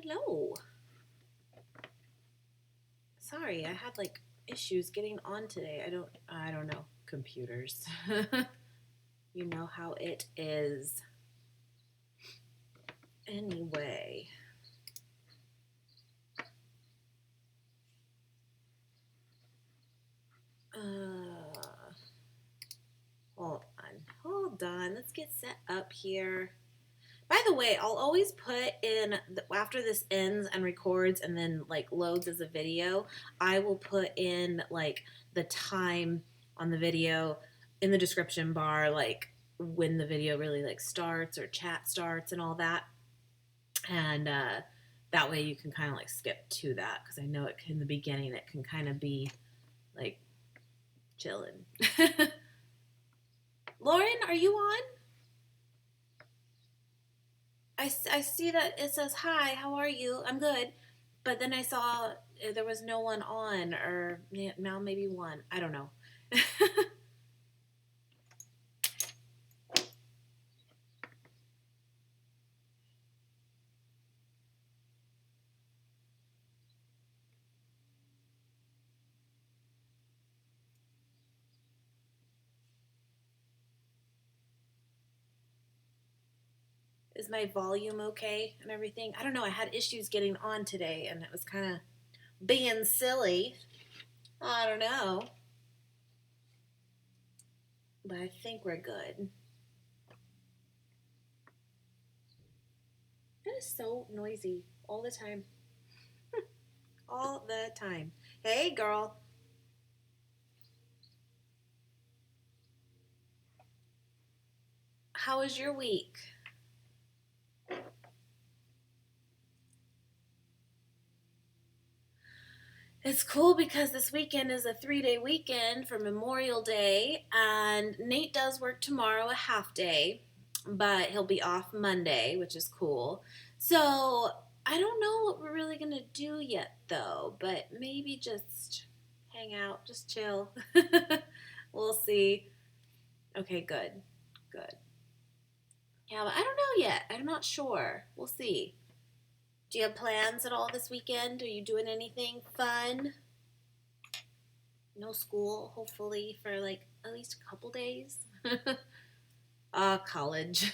Hello. Sorry, I had like issues getting on today. I don't know. Computers. You know how it is. Anyway. Hold on. Let's get set up here. By the way, I'll always put in, after this ends and records and then like loads as a video, I will put in like the time on the video in the description bar, like when the video really like starts or chat starts and all that. And that way you can kind of like skip to that, because I know in the beginning it can kind of be like chilling. Lauren, are you on? I see that it says, hi, how are you? I'm good. But then I saw there was no one on, or now maybe one. I don't know. Is my volume okay and everything? I don't know. I had issues getting on today, and it was kind of being silly. I don't know. But I think we're good. It is so noisy all the time. All the time. Hey, girl. How was your week? It's cool because this weekend is a 3-day weekend for Memorial Day, and Nate does work tomorrow a half day, but he'll be off Monday, which is cool. So I don't know what we're really gonna do yet, though, but maybe just hang out, just chill. We'll see. Okay, good. Good. Yeah, but I don't know yet. I'm not sure. We'll see. Do you have plans at all this weekend? Are you doing anything fun? No school, hopefully, for like at least a couple days. College.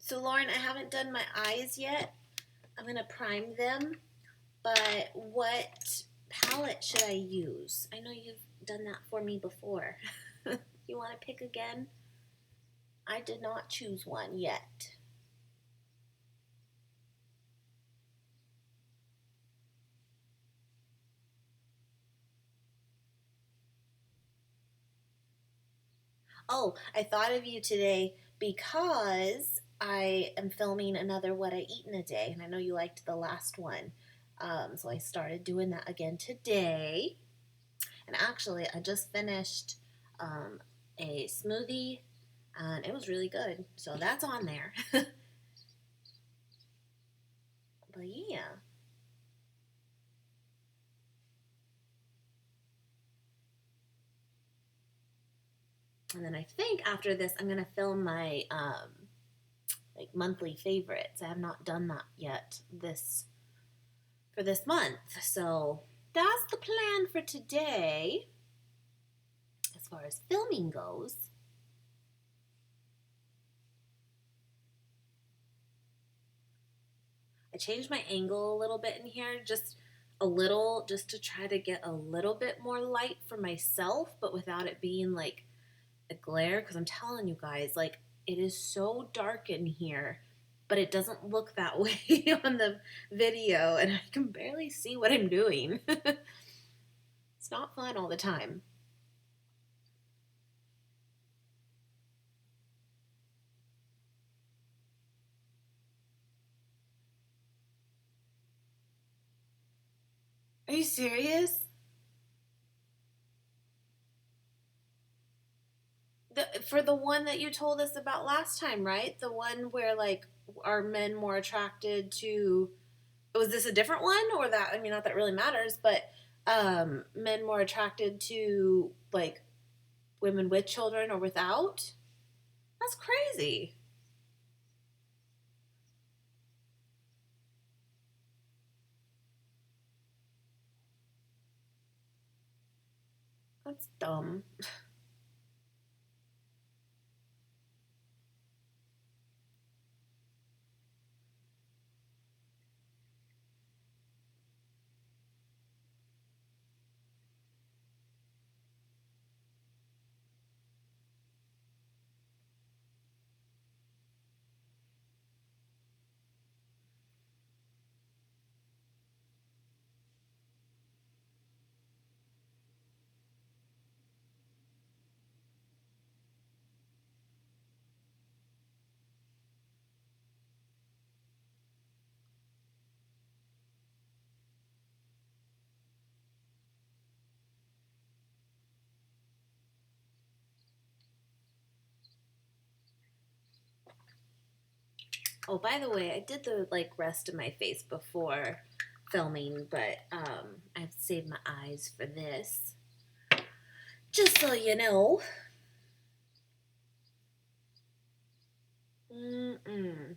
So, Lauren, I haven't done my eyes yet. I'm going to prime them, but what palette should I use? I know you've done that for me before. You want to pick again? I did not choose one yet. Oh, I thought of you today because I am filming another What I Eat in a Day, and I know you liked the last one. So I started doing that again today. And actually, I just finished a smoothie, and it was really good. So that's on there. But yeah. And then I think after this, I'm gonna film my like monthly favorites. I have not done that yet for this month. So that's the plan for today as far as filming goes. I changed my angle a little bit in here, just a little, just to try to get a little bit more light for myself, but without it being like a glare, because I'm telling you guys, like, it is so dark in here, but it doesn't look that way on the video, and I can barely see what I'm doing. It's not fun all the time. Are you serious? for the one that you told us about last time, right? The one where like are men more attracted to, was this a different one or that, I mean, not that it really matters, but men more attracted to like women with children or without? That's crazy. That's dumb. Oh, by the way, I did the like rest of my face before filming, but I've saved my eyes for this. Just so you know. Mm-mm.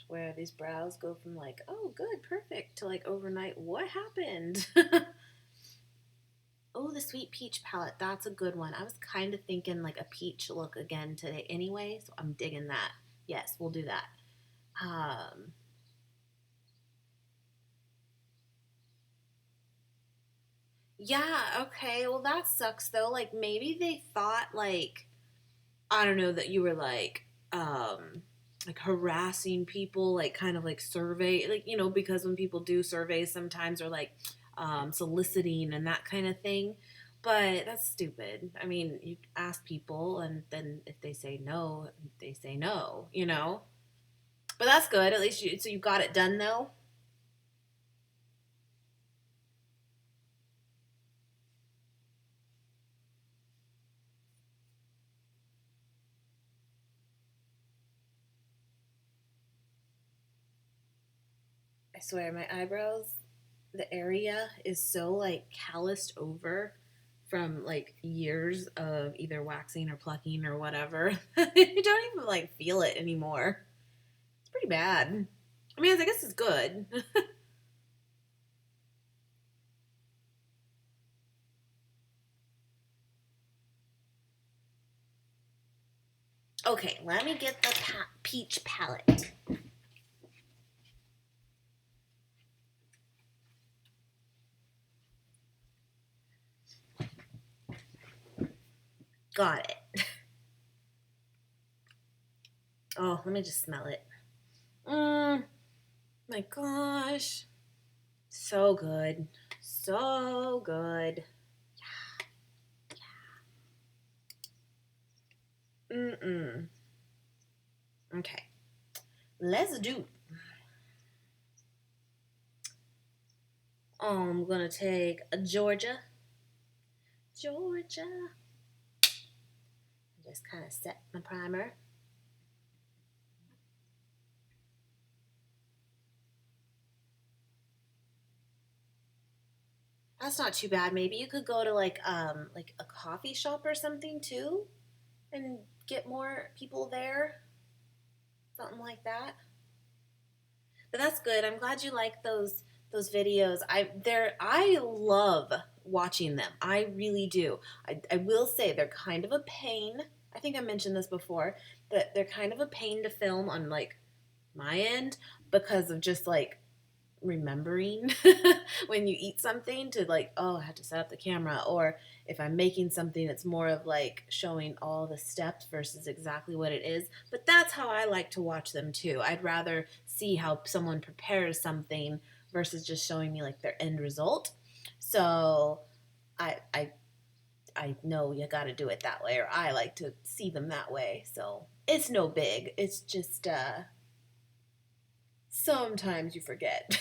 Swear these brows go from like, oh, good, perfect, to like overnight, what happened? Oh, the Sweet Peach palette. That's a good one. I was kind of thinking like a peach look again today anyway, so I'm digging that. Yes, we'll do that. Um, yeah, okay. Well, that sucks though. Like maybe they thought like I don't know that you were like harassing people, like kind of like survey, like because when people do surveys sometimes are like soliciting and that kind of thing. But that's stupid. I mean, you ask people and then if they say no, they say no. But that's good. At least you got it done though. I swear my eyebrows, the area is so like calloused over from like years of either waxing or plucking or whatever. You don't even like feel it anymore. It's pretty bad. I mean, I guess it's good. Okay, let me get the peach palette. Got it. Oh, let me just smell it. My gosh. So good. So good. Mm-mm. Okay. Let's do. I'm gonna take a Georgia. Georgia. Just kind of set my primer. That's not too bad. Maybe you could go to like a coffee shop or something too and get more people there. Something like that. But that's good. I'm glad you like those videos. I love watching them. I really do. I will say they're kind of a pain. I think I mentioned this before, that they're kind of a pain to film on like my end because of just like remembering when you eat something to like, oh, I have to set up the camera. Or if I'm making something, it's more of like showing all the steps versus exactly what it is. But that's how I like to watch them too. I'd rather see how someone prepares something versus just showing me like their end result. So I I I know you got to do it that way, or I like to see them that way. So it's no big. It's just sometimes you forget.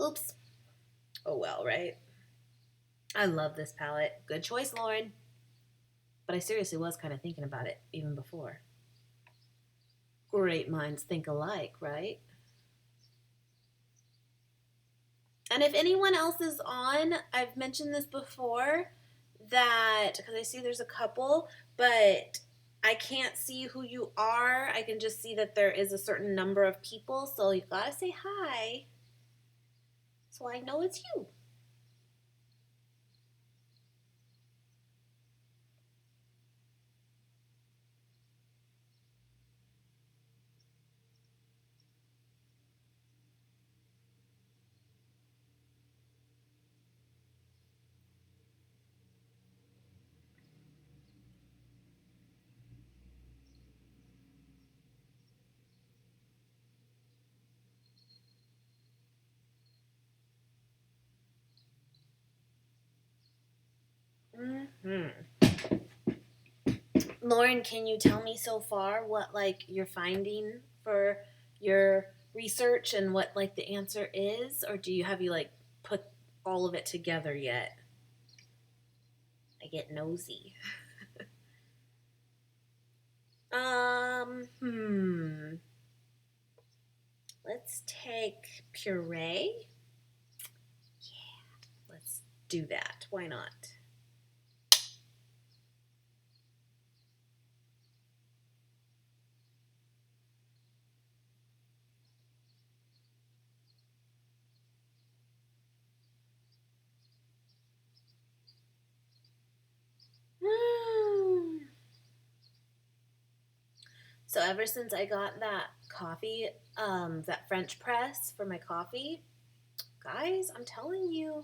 Oops. Oh well, right? I love this palette. Good choice, Lauren. But I seriously was kind of thinking about it even before. Great minds think alike, right? And if anyone else is on, I've mentioned this before that because I see there's a couple, but I can't see who you are. I can just see that there is a certain number of people, so you gotta say hi so I know it's you. Mm-hmm. Lauren, can you tell me so far what like you're finding for your research and what like the answer is, or do you have you like put all of it together yet? I get nosy. Hmm. Let's take puree. Let's do that. Why not? Hmm. So ever since I got that coffee, that French press for my coffee, guys, I'm telling you,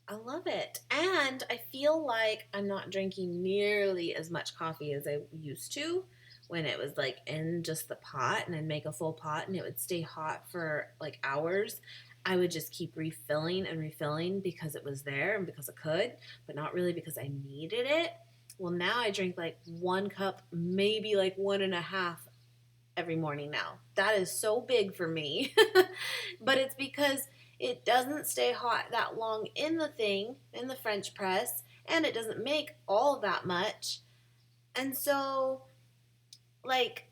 I love it. And I feel like I'm not drinking nearly as much coffee as I used to when it was like in just the pot and I'd make a full pot and it would stay hot for like hours. I would just keep refilling and refilling because it was there and because I could, but not really because I needed it. Well, now I drink like 1 cup, maybe like one and a half every morning now. That is so big for me. But it's because it doesn't stay hot that long in the thing, in the French press, and it doesn't make all that much. And so, like,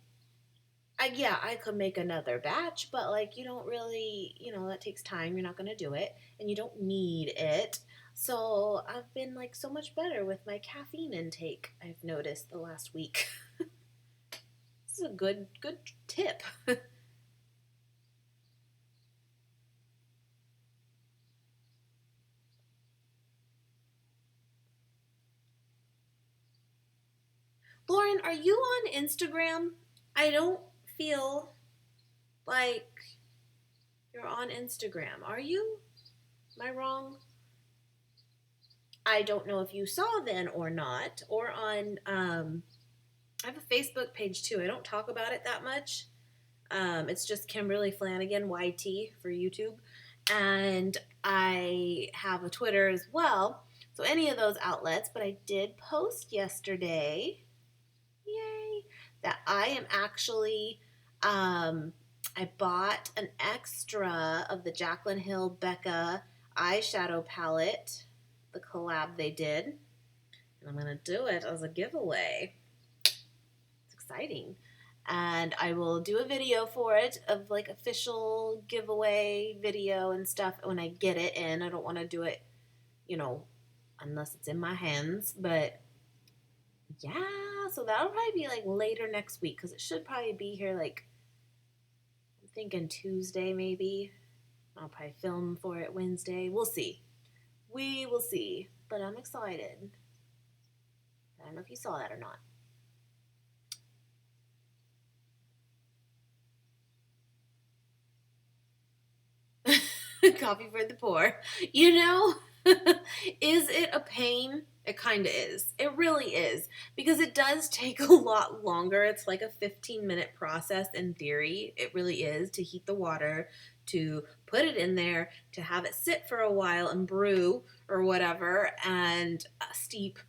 I could make another batch, but like, you don't really, that takes time. You're not going to do it, and you don't need it. So, I've been like so much better with my caffeine intake, I've noticed the last week. This is a good tip. Lauren, are you on Instagram? I don't feel like you're on Instagram. Are you? Am I wrong? I don't know if you saw then or not. Or on, I have a Facebook page too. I don't talk about it that much. It's just Kimberly Flanagan YT for YouTube. And I have a Twitter as well. So any of those outlets, but I did post yesterday, yay, that I am actually, I bought an extra of the Jaclyn Hill Becca eyeshadow palette, the collab they did. And I'm going to do it as a giveaway. It's exciting. And I will do a video for it of like official giveaway video and stuff when I get it in. I don't want to do it, you know, unless it's in my hands. But yeah, so that'll probably be like later next week because it should probably be here like I'm thinking Tuesday maybe. I'll probably film for it Wednesday. We'll see. We will see. But I'm excited. I don't know if you saw that or not. Coffee for the poor. You know? Is it a pain? It kind of is. It really is. Because it does take a lot longer. It's like a 15-minute process in theory. It really is to heat the water, to put it in there, to have it sit for a while and brew or whatever and steep.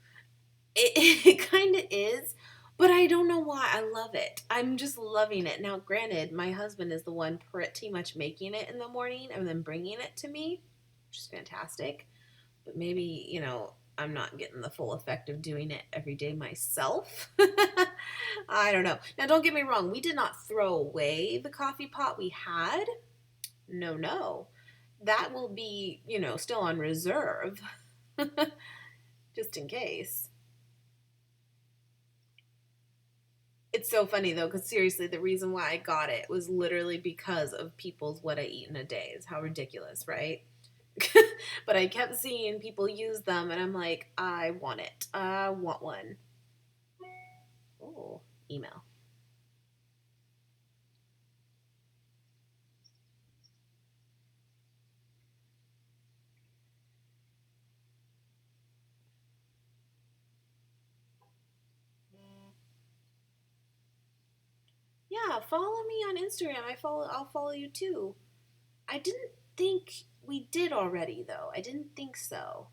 It kind of is. But I don't know why. I love it. I'm just loving it. Now, granted, my husband is the one pretty much making it in the morning and then bringing it to me, which is fantastic. But maybe, I'm not getting the full effect of doing it every day myself. I don't know. Now, don't get me wrong. We did not throw away the coffee pot we had. No, no. That will be, still on reserve. Just in case. It's so funny though, because seriously, the reason why I got it was literally because of people's what I eat in a day. Is how ridiculous, right? But I kept seeing people use them, and I'm like, I want it. I want one. Oh, email. Yeah, follow me on Instagram. I'll follow you too. I didn't think we did already though. I didn't think so.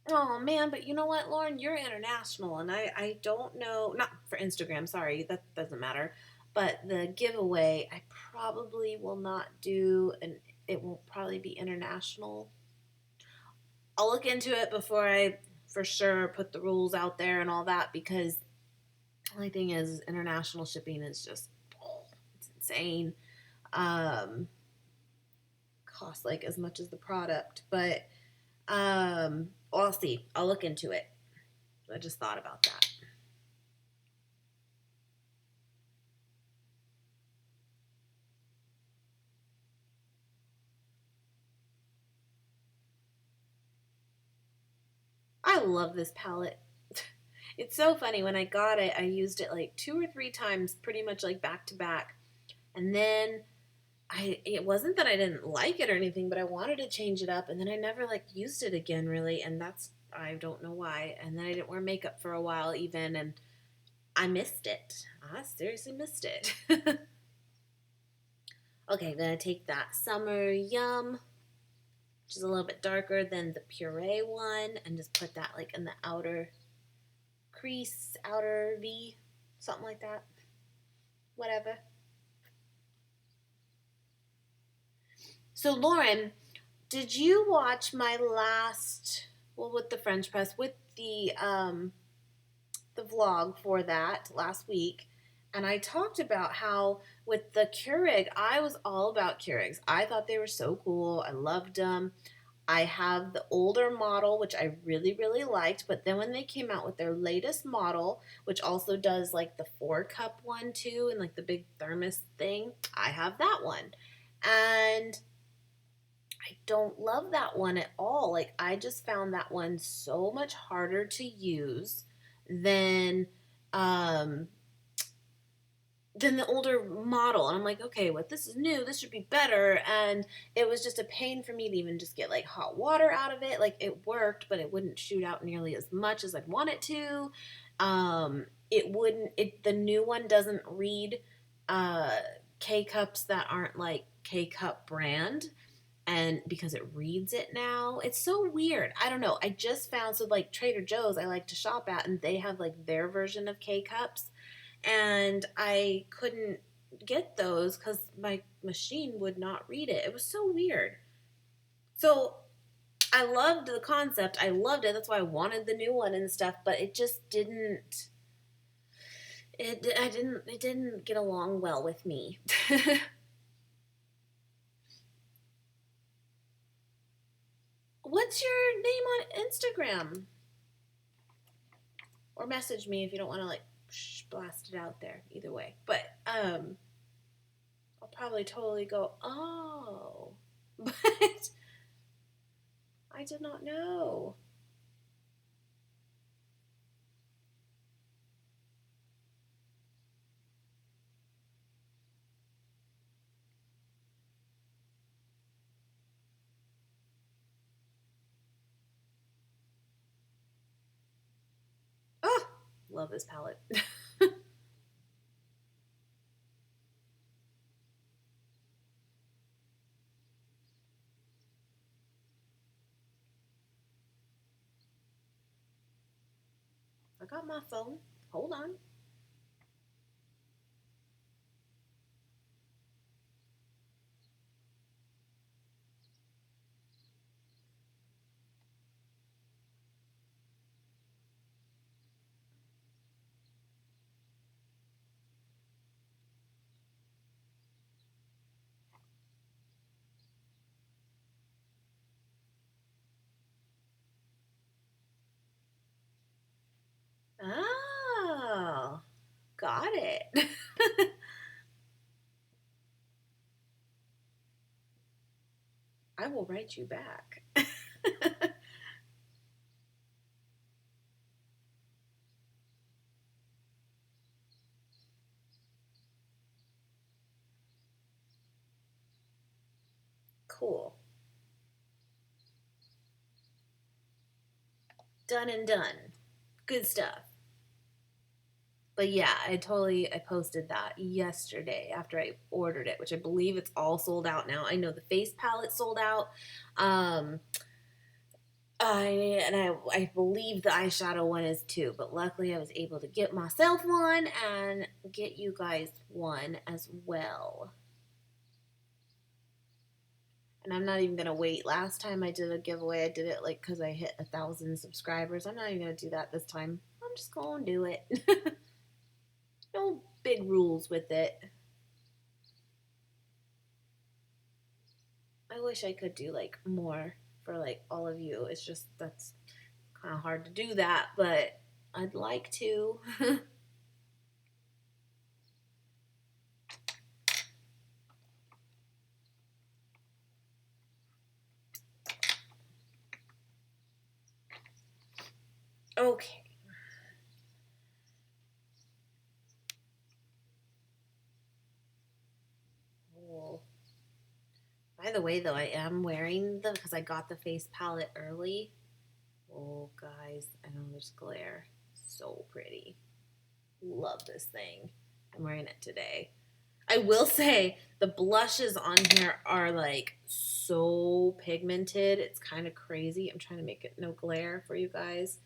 Oh man, but you know what, Lauren? You're international, and I don't know. Not for Instagram, sorry, that doesn't matter. But the giveaway, I probably will not do, and it will probably be international. I'll look into it before I for sure put the rules out there and all that because the only thing is international shipping is just it's insane. Um, Costs like as much as the product, but I'll see. I'll look into it. I just thought about that. I love this palette. It's so funny. When I got it, I used it like 2 or 3 times, pretty much like back to back. And then it wasn't that I didn't like it or anything, but I wanted to change it up, and then I never like used it again really, and that's I don't know why. And then I didn't wear makeup for a while even, and I missed it. I seriously missed it. Okay, I'm gonna take that Summer Yum, which is a little bit darker than the Puree one, and just put that like in the outer crease, outer V, something like that. Whatever. So Lauren, did you watch my last well with the French press with the vlog for that last week? And I talked about how with the Keurig, I was all about Keurigs. I thought they were so cool. I loved them. I have the older model, which I really, really liked. But then when they came out with their latest model, which also does like the 4 cup one too, and like the big thermos thing, I have that one. And I don't love that one at all. Like, I just found that one so much harder to use than um than the older model. And I'm like, okay, what this is new, this should be better. And it was just a pain for me to even just get like hot water out of it. Like it worked, but it wouldn't shoot out nearly as much as I'd want it to. It wouldn't it the new one doesn't read uh K cups that aren't like K cup brand, and because it reads it now. It's so weird. I don't know. I just found so like Trader Joe's I like to shop at, and they have like their version of K cups, and I couldn't get those because my machine would not read it. It was so weird. So I loved the concept. I loved it. That's why I wanted the new one and stuff. But it just didn't. It didn't get along well with me. What's your name on Instagram? Or message me if you don't want to like blast it out there. Either way, but I'll probably totally go. Oh, but I did not know. love this palette. I got my phone. Hold on. Oh, got it. I will write you back. Cool. Done and done. Good stuff. But yeah, I posted that yesterday after I ordered it, which I believe it's all sold out now. I know the face palette sold out. Um I believe the eyeshadow one is too, but luckily I was able to get myself one and get you guys one as well. And I'm not even gonna wait. Last time I did a giveaway, I did it like because I hit 1,000 subscribers. I'm not even gonna do that this time. I'm just gonna do it. No big rules with it. I wish I could do like more for like all of you. It's just that's kind of hard to do that, but I'd like to. Okay. Well, by the way, though, I am wearing them because I got the face palette early. Oh, guys, I know there's glare. So pretty. Love this thing. I'm wearing it today. I will say the blushes on here are like so pigmented. It's kind of crazy. I'm trying to make it no glare for you guys.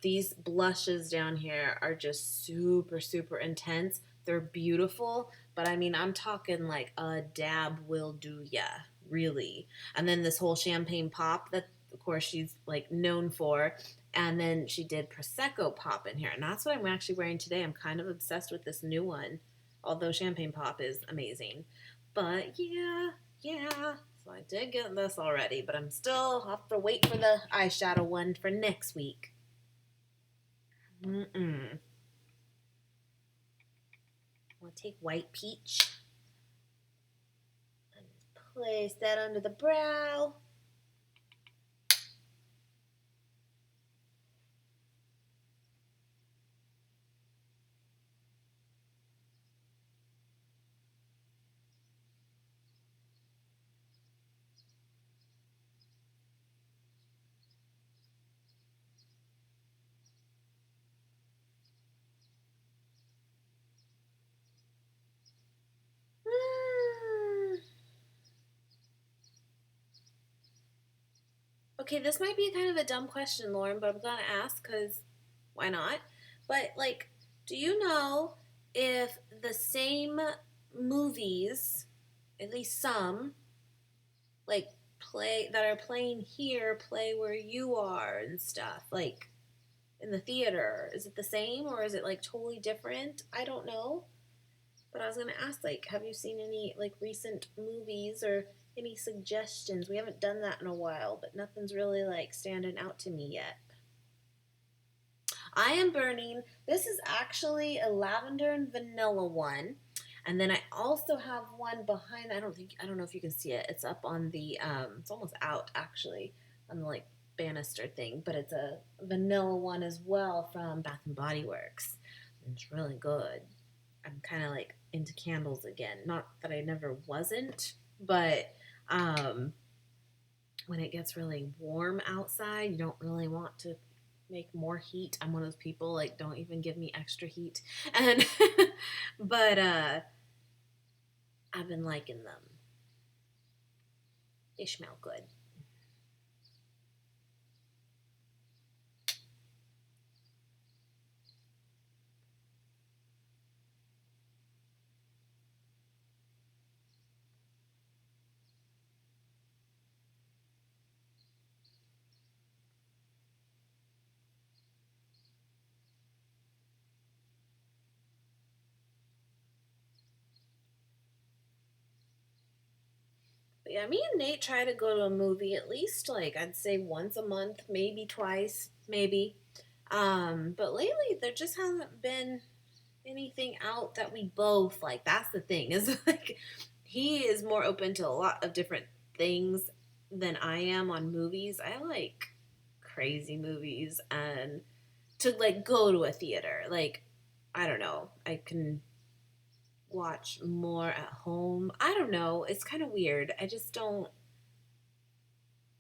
These blushes down here are just super, super intense. They're beautiful, but I mean, I'm talking like a dab will do ya, really. And then this whole champagne pop that, of course, she's like known for. And then she did Prosecco pop in here. And that's what I'm actually wearing today. I'm kind of obsessed with this new one, although champagne pop is amazing. But yeah, yeah. So I did get this already, but I'm still have to wait for the eyeshadow one for next week. Mm-mm. We'll take white peach and place that under the brow. Mm. Okay, this might be kind of a dumb question, Lauren, but I'm gonna ask because why not? But like, do you know if the same movies, at least some, like play that are playing here, play where you are and stuff, like in the theater? Is it the same or is it like totally different? I don't know. But I was gonna ask, like, have you seen any like recent movies or any suggestions? We haven't done that in a while, but nothing's really like standing out to me yet. I am burning. This is actually a lavender and vanilla one. And then I also have one behind. I don't know if you can see it. It's up on the it's almost out actually on the like banister thing, but it's a vanilla one as well from Bath and Body Works. And it's really good. I'm kind of like into candles again. Not that I never wasn't, but um, when it gets really warm outside, you don't really want to make more heat. I'm one of those people like don't even give me extra heat. And but I've been liking them. They smell good. But yeah, me and Nate try to go to a movie at least like I'd say once a month, maybe twice, maybe. But lately there just hasn't been anything out that we both like. That's the thing. Is like he is more open to a lot of different things than I am on movies. I like crazy movies and to like go to a theater. Like I don't know. I can watch more at home. I don't know. It's kind of weird. I just don't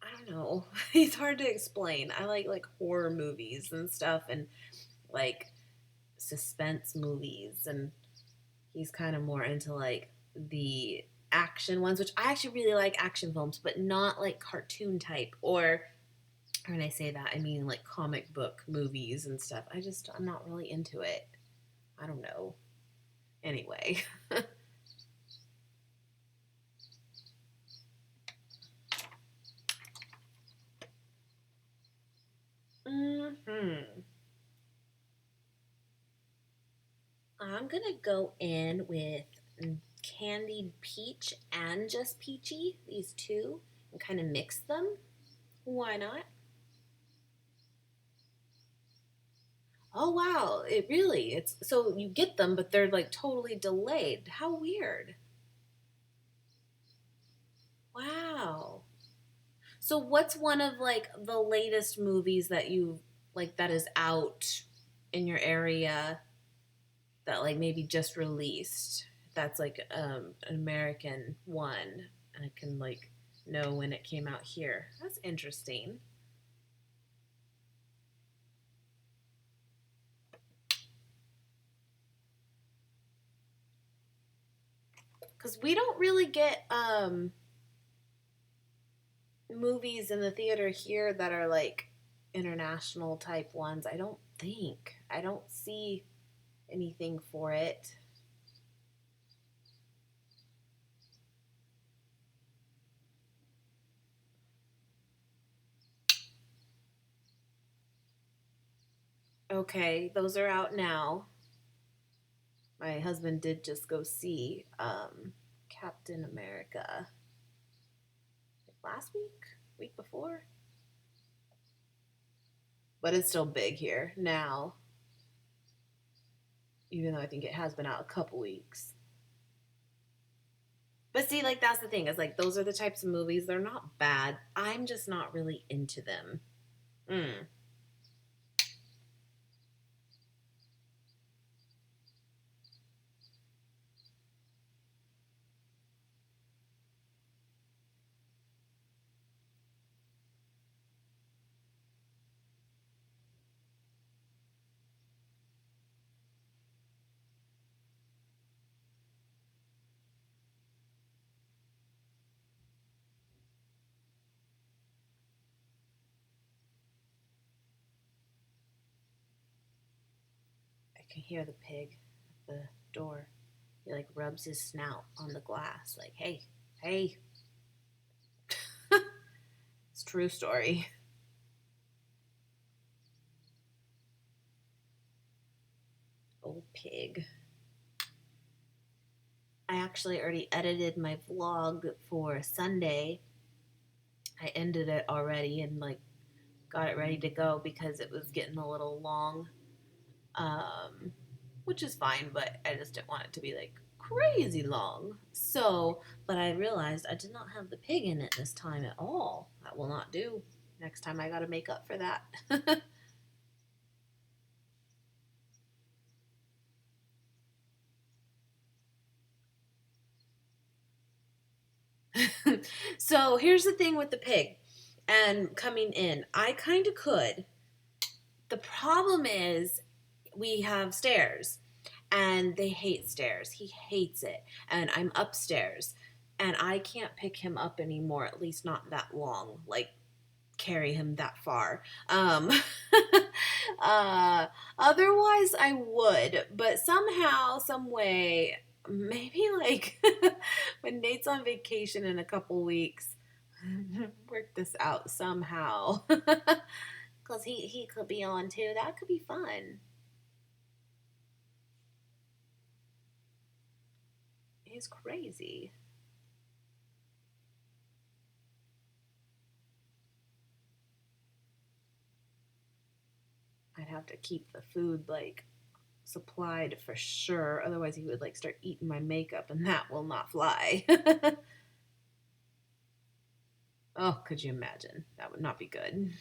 I don't know. It's hard to explain. I like horror movies and stuff and like suspense movies and he's kind of more into like the action ones, which I actually really like action films, but not like cartoon type or when I say that, I mean like comic book movies and stuff. I'm not really into it. I don't know. Anyway. I'm gonna go in with candied peach and just peachy, these two, and kind of mix them. Why not? Oh wow, it really it's so you get them, but they're like totally delayed. How weird. Wow. So what's one of like the latest movies that you like that is out in your area that like maybe just released? That's like an American one, and I can like know when it came out here. That's interesting. Because we don't really get movies in the theater here that are like international type ones. I don't think. I don't see anything for it. Okay, those are out now. My husband did just go see Captain America last week before, but it's still big here now, even though I think it has been out a couple weeks. But see, like that's the thing is like those are the types of movies. They're not bad. I'm just not really into them. Mm. I can hear the pig at the door. He like rubs his snout on the glass, like, hey, hey. It's a true story. Old pig. I actually already edited my vlog for Sunday. I ended it already and like got it ready to go because it was getting a little long. Um, which is fine, but I just didn't want it to be like crazy long. So, but I realized I did not have the pig in it this time at all. That will not do. Next time I got to make up for that. So here's the thing with the pig and coming in. I kind of could, The problem is we have stairs and they hate stairs. He hates it. And I'm upstairs and I can't pick him up anymore, at least not that long. Like, carry him that far. uh, Otherwise, I would, but somehow, some way, maybe like when Nate's on vacation in a couple weeks, work this out somehow. Because he could be on too. That could be fun. He's crazy. I'd have to keep the food like supplied for sure. Otherwise, he would like start eating my makeup, and that will not fly. Oh, could you imagine? That would not be good.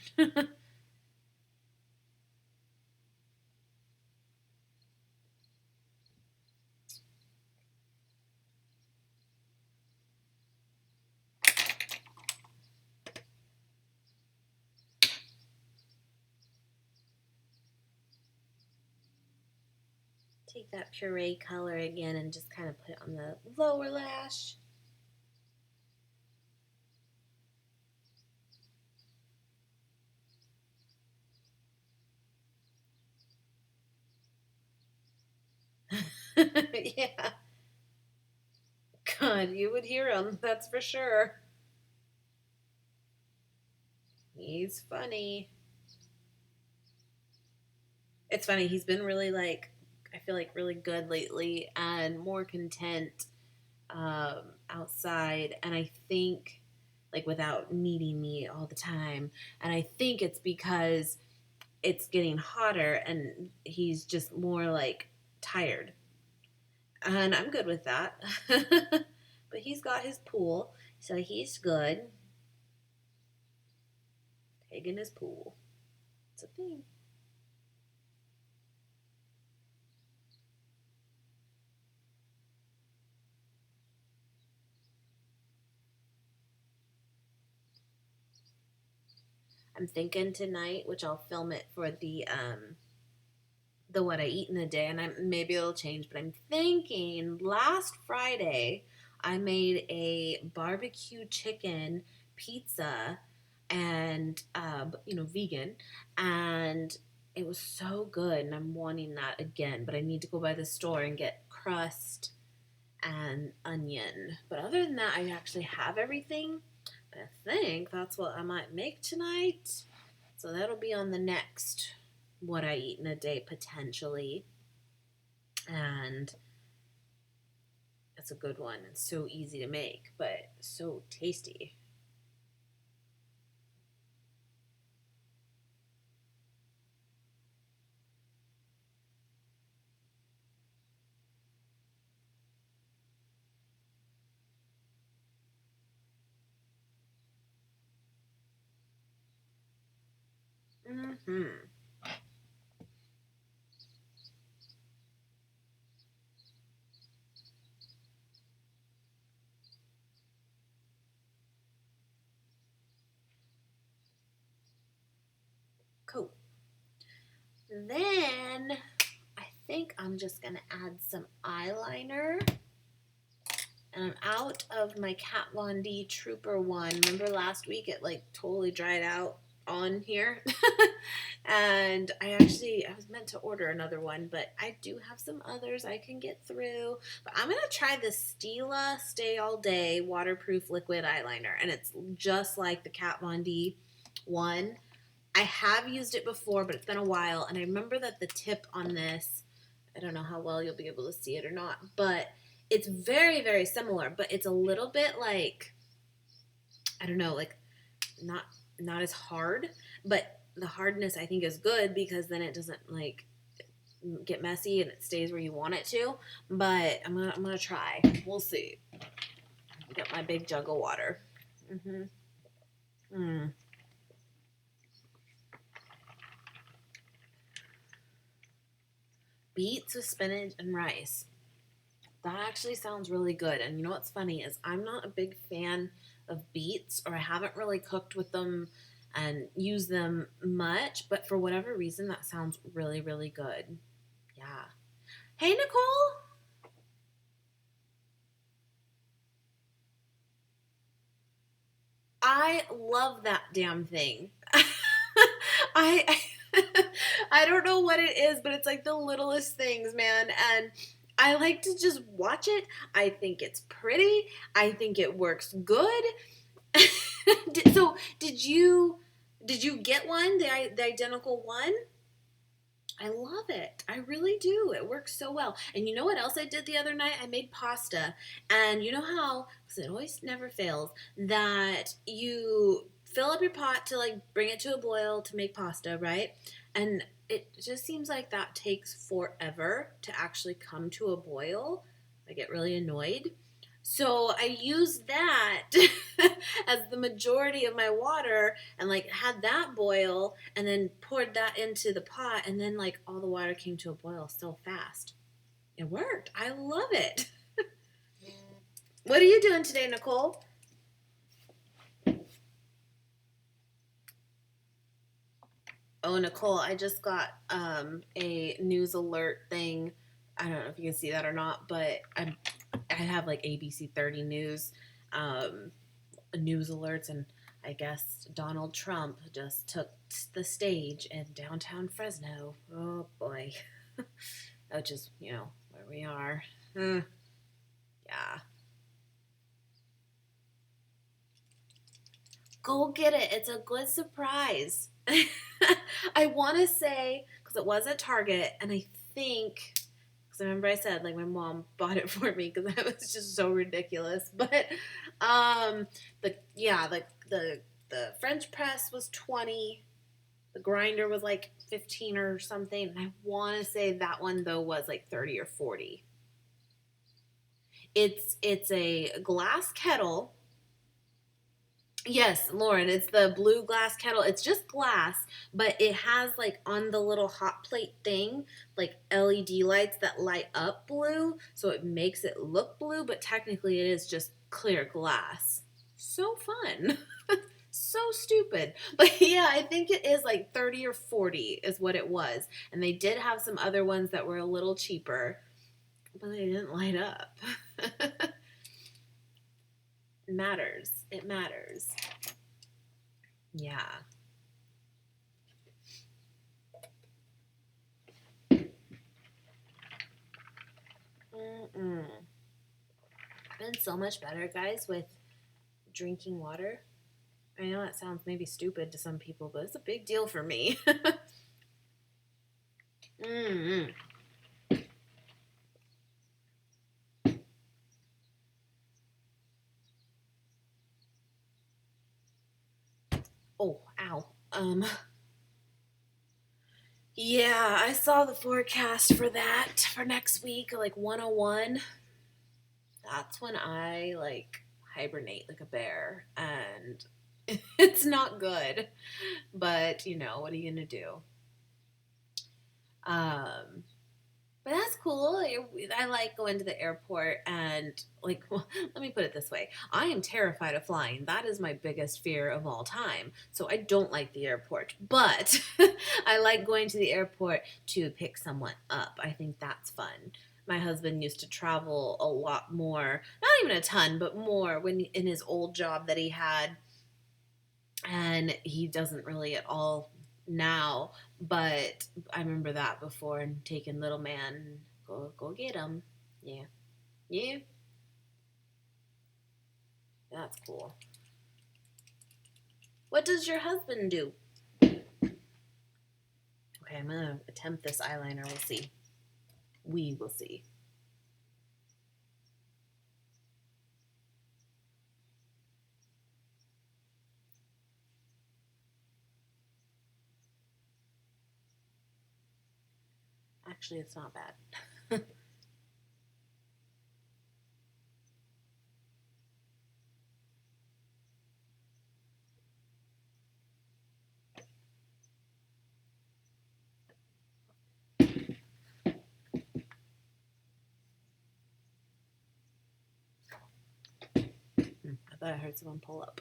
Take that puree color again and just kind of put it on the lower lash. Yeah. God, you would hear him, that's for sure. He's funny. It's funny, he's been really like, I feel like really good lately and more content outside. And I think, like, without needing me all the time. And I think it's because it's getting hotter and he's just more like tired. And I'm good with that. But he's got his pool, so he's good. Taking his pool. It's a thing. I'm thinking tonight, which I'll film it for the what I eat in a day, and maybe it'll change. But I'm thinking last Friday I made a barbecue chicken pizza, and vegan, and it was so good, and I'm wanting that again. But I need to go by the store and get crust and onion. But other than that, I actually have everything. But I think that's what I might make tonight. So that'll be on the next what I eat in a day potentially. And it's a good one. It's so easy to make, but so tasty. Mm-hmm. Cool. Then I think I'm just gonna add some eyeliner. And I'm out of my Kat Von D Trooper one. Remember last week it like totally dried out on here? And I was meant to order another one, but I do have some others I can get through. But I'm going to try the Stila Stay All Day Waterproof Liquid Eyeliner. And it's just like the Kat Von D one. I have used it before, but it's been a while. And I remember that the tip on this, I don't know how well you'll be able to see it or not, but it's very, very similar, but it's a little bit like, I don't know, like not as hard, but the hardness I think is good because then it doesn't like get messy and it stays where you want it to. But I'm gonna try. We'll see. Get my big jug of water. Mm-hmm. Mm. Beets with spinach and rice. That actually sounds really good. And you know what's funny is I'm not a big fan of beets, or I haven't really cooked with them and use them much, but for whatever reason, that sounds really, really good. Yeah. Hey, Nicole. I love that damn thing. I I don't know what it is, but it's like the littlest things, man. And I like to just watch it. I think it's pretty. I think it works good. So, did you get one, the identical one? I love it. I really do. It works so well. And you know what else I did the other night? I made pasta. And you know how, because it always never fails, that you fill up your pot to like bring it to a boil to make pasta, right? And it just seems like that takes forever to actually come to a boil. I get really annoyed. So I used that as the majority of my water and like had that boil and then poured that into the pot and then like all the water came to a boil so fast. It worked. I love it. What are you doing today, Nicole? Oh, Nicole, I just got a news alert thing. I don't know if you can see that or not, but I have like ABC 30 news news alerts, and I guess Donald Trump just took the stage in downtown Fresno. Oh boy. Which is, where we are. Yeah. Go get it. It's a good surprise. I want to say, because it was at Target, and I think, because I remember I said, like, my mom bought it for me because that was just so ridiculous. But, the French press was 20. The grinder was like 15 or something. And I want to say that one, though, was like 30 or 40. It's a glass kettle. Yes, Lauren, it's the blue glass kettle. It's just glass, but it has like on the little hot plate thing, like LED lights that light up blue, so it makes it look blue, but technically it is just clear glass. So fun. So stupid. But yeah, I think it is like 30 or 40 is what it was. And they did have some other ones that were a little cheaper, but they didn't light up. It matters. It matters. Yeah. Mm-mm. Been so much better, guys, with drinking water. I know that sounds maybe stupid to some people, but it's a big deal for me. Mm-mm. Oh, ow. Yeah, I saw the forecast for that for next week, like 101. That's when I like hibernate like a bear, and it's not good. But what are you gonna do? Um, But that's cool. I like going to the airport and, like, well, let me put it this way. I am terrified of flying. That is my biggest fear of all time. So I don't like the airport. But I like going to the airport to pick someone up. I think that's fun. My husband used to travel a lot more, not even a ton, but more when in his old job that he had, and he doesn't really at all now. But I remember that before, and taking little man, go get him. Yeah, yeah, that's cool. What does your husband do? Okay, I'm gonna attempt this eyeliner. We'll see. We will see. Actually, it's not bad. I thought I heard someone pull up.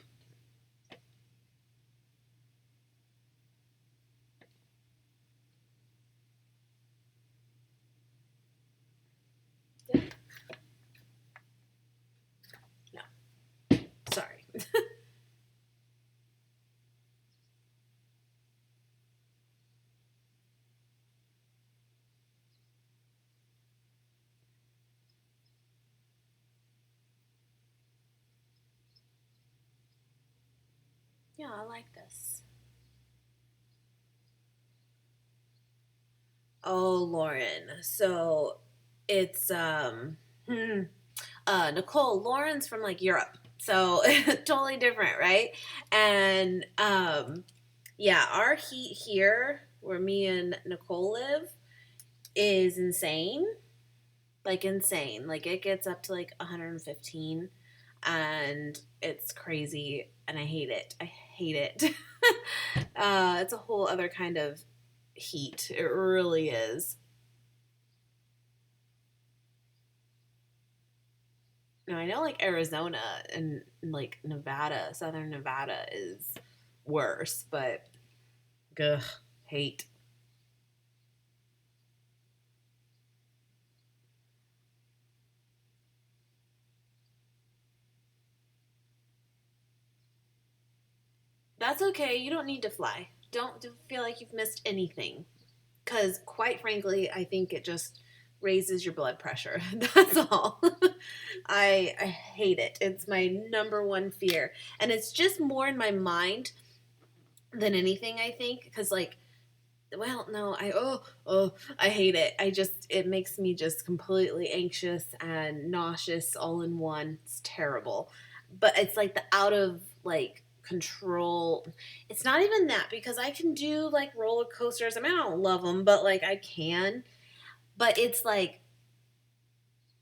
Yeah, I like this. Oh, Lauren. So it's Nicole, Lauren's from like Europe. So totally different, right? And yeah, our heat here where me and Nicole live is insane. Like insane. Like it gets up to like 115 and it's crazy and I hate it. I hate it. It's a whole other kind of heat. It really is. Now I know like Arizona and like Nevada, southern Nevada is worse, but ugh, hate. That's okay. You don't need to fly. Don't feel like you've missed anything. Because quite frankly, I think it just raises your blood pressure. That's all. I hate it. It's my number one fear, and it's just more in my mind than anything. I think because like, well, no, I hate it. I just it makes me just completely anxious and nauseous all in one. It's terrible, but it's like the out of like control. It's not even that because I can do like roller coasters. I mean, I don't love them, but like I can. But it's like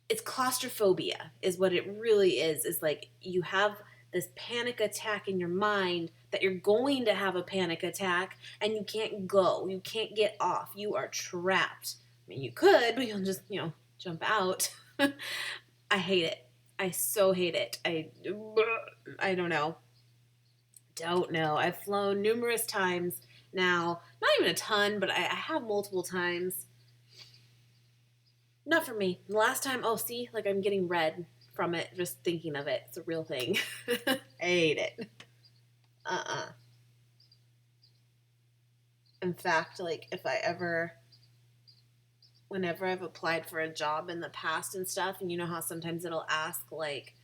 it's claustrophobia is what it really is like you have this panic attack in your mind that you're going to have a panic attack and you can't go, you can't get off, you are trapped. I mean, you could, but you'll just jump out. I hate it. I so hate it. I don't know. I've flown numerous times now, not even a ton, but I have multiple times. Not for me. The last time, oh, see, like I'm getting red from it just thinking of it. It's a real thing. I hate it. In fact, like if I ever, whenever I've applied for a job in the past and stuff, and you know how sometimes it'll ask, like,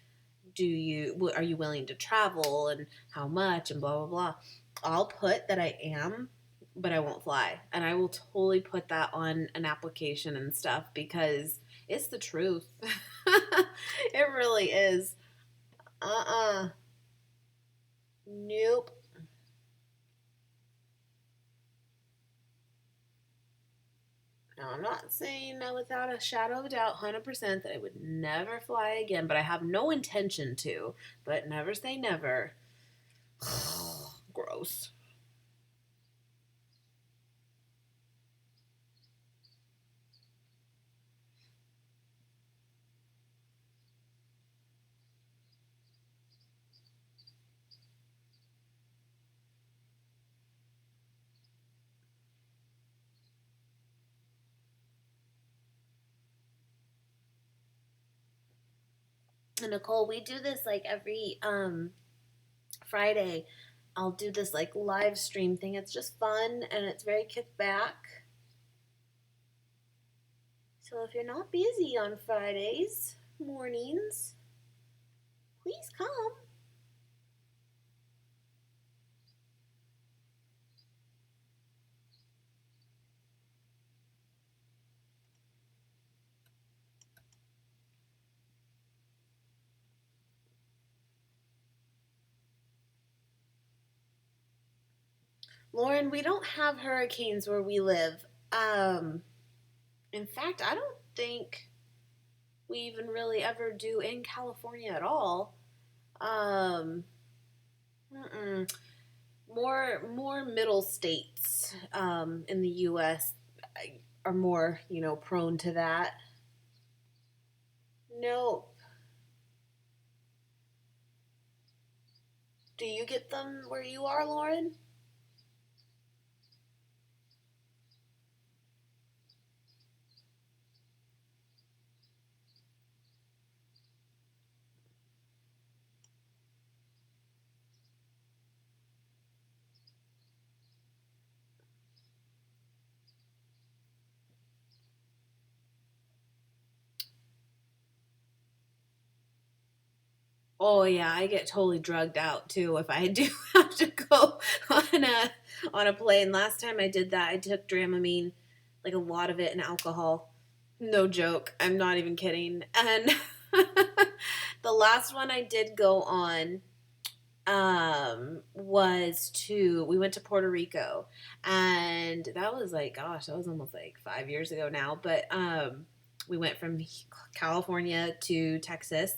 are you willing to travel and how much and blah, blah, blah. I'll put that I am, but I won't fly. And I will totally put that on an application and stuff because it's the truth. It really is. Uh-uh. Nope. Now, I'm not saying without a shadow of a doubt, 100%, that I would never fly again, but I have no intention to. But never say never. Gross. And Nicole, we do this like every Friday. I'll do this like live stream thing. It's just fun and it's very kicked back. So if you're not busy on Fridays mornings, please come. Lauren, we don't have hurricanes where we live. Um, in fact, I don't think we even really ever do in California at all. Um, mm-mm. More middle states in the U.S. are more prone to that. No, do you get them where you are, Lauren? Oh yeah, I get totally drugged out too if I do have to go on a plane. Last time I did that, I took Dramamine, like a lot of it, and alcohol. No joke. I'm not even kidding. And the last one I did go on was to we went to Puerto Rico, and that was like, gosh, that was almost like 5 years ago now. But we went from California to Texas,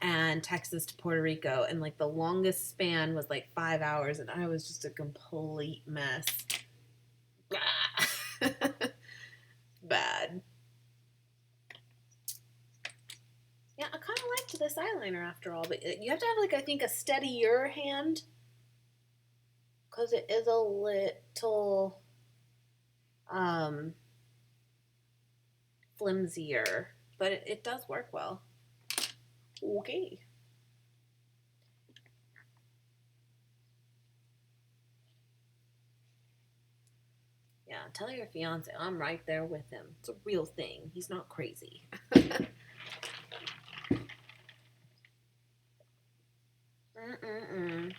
and Texas to Puerto Rico, and like the longest span was like 5 hours, and I was just a complete mess. Bad. Yeah, I kind of liked this eyeliner after all, but you have to have like, I think, a steadier hand because it is a little um flimsier, but it does work well. Okay. Yeah, tell your fiance I'm right there with him. It's a real thing. He's not crazy. Mm-mm-mm.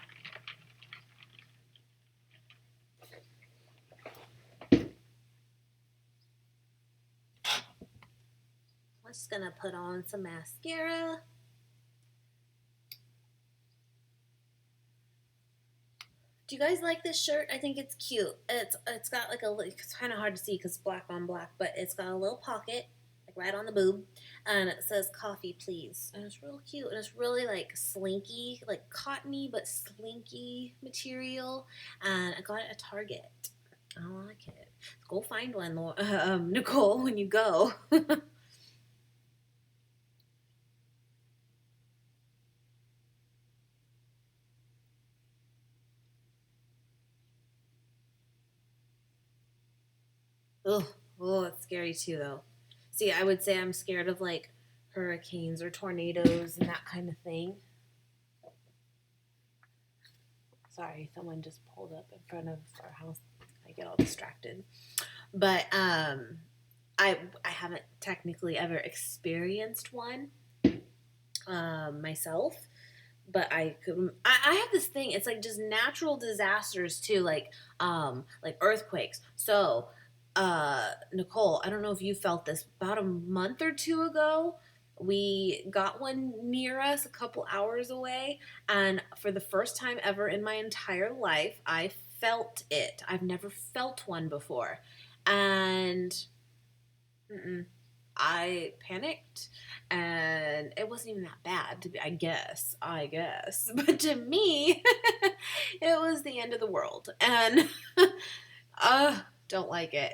I'm just gonna put on some mascara. Do you guys like this shirt? I think it's cute. It's got like it's kind of hard to see because it's black on black, but it's got a little pocket like right on the boob, and it says "Coffee, please," and it's real cute, and it's really like slinky, like cottony but slinky material, and I got it at Target. I like it. Go find one, Nicole, when you go. Ugh, oh, it's scary too, though. See, I would say I'm scared of like hurricanes or tornadoes and that kind of thing. Sorry, someone just pulled up in front of our house. I get all distracted. But I haven't technically ever experienced one myself, but I could. I have this thing. It's like just natural disasters too, like earthquakes. So, Nicole, I don't know if you felt this. About a month or two ago, we got one near us, a couple hours away, and for the first time ever in my entire life, I felt it. I've never felt one before, and mm-mm, I panicked, and it wasn't even that bad to be, I guess. But to me, it was the end of the world. And don't like it.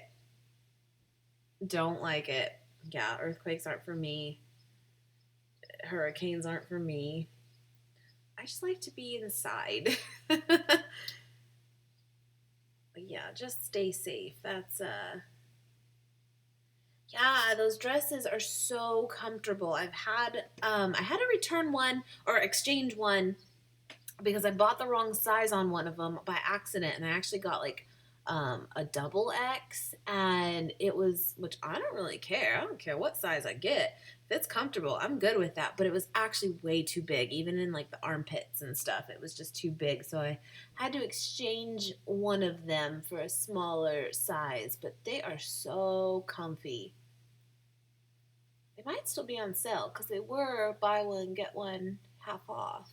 Don't like it. Yeah, earthquakes aren't for me. Hurricanes aren't for me. I just like to be inside. But yeah, just stay safe. That's Yeah, those dresses are so comfortable. I had to return one or exchange one because I bought the wrong size on one of them by accident, and I actually got like a double X, and it was, which I don't really care. I don't care what size I get. If it's comfortable, I'm good with that. But it was actually way too big, even in like the armpits and stuff. It was just too big, so I had to exchange one of them for a smaller size. But they are so comfy. They might still be on sale because they were buy one get one half off.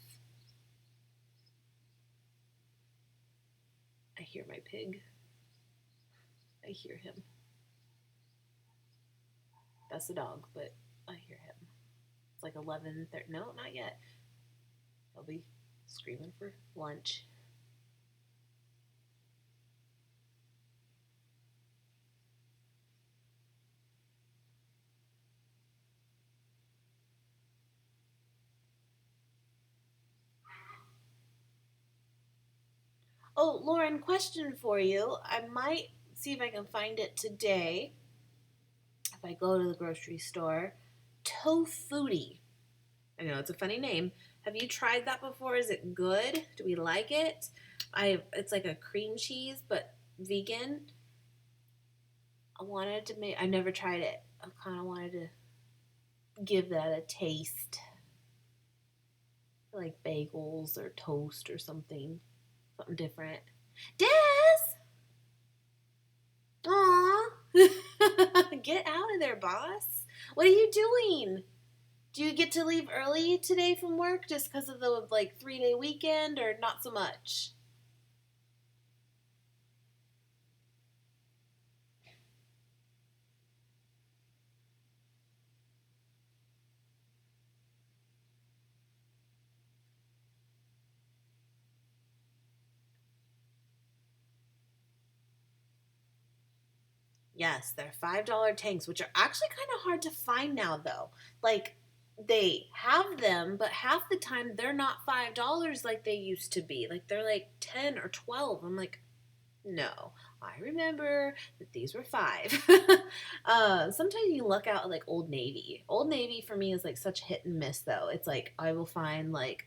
I hear my pig. I hear him. That's the dog, but I hear him. It's like 11:30. No, not yet. He'll be screaming for lunch. Oh, Lauren, question for you. I might see if I can find it today if I go to the grocery store. Tofuti. I know it's a funny name. Have you tried that before? Is it good? Do we like it? It's like a cream cheese but vegan. I wanted to make I never tried it. I kind of wanted to give that a taste. Like bagels or toast or something. Something different. Des! Aw! Get out of there, boss. What are you doing? Do you get to leave early today from work just because of the like 3 day weekend or not so much? Yes, they're $5 tanks, which are actually kind of hard to find now, though. Like, they have them, but half the time they're not $5 like they used to be. Like, they're like 10 or 12. I'm like, no, I remember that these were five. Sometimes you look out at like Old Navy. Old Navy for me is like such hit and miss, though. It's like I will find like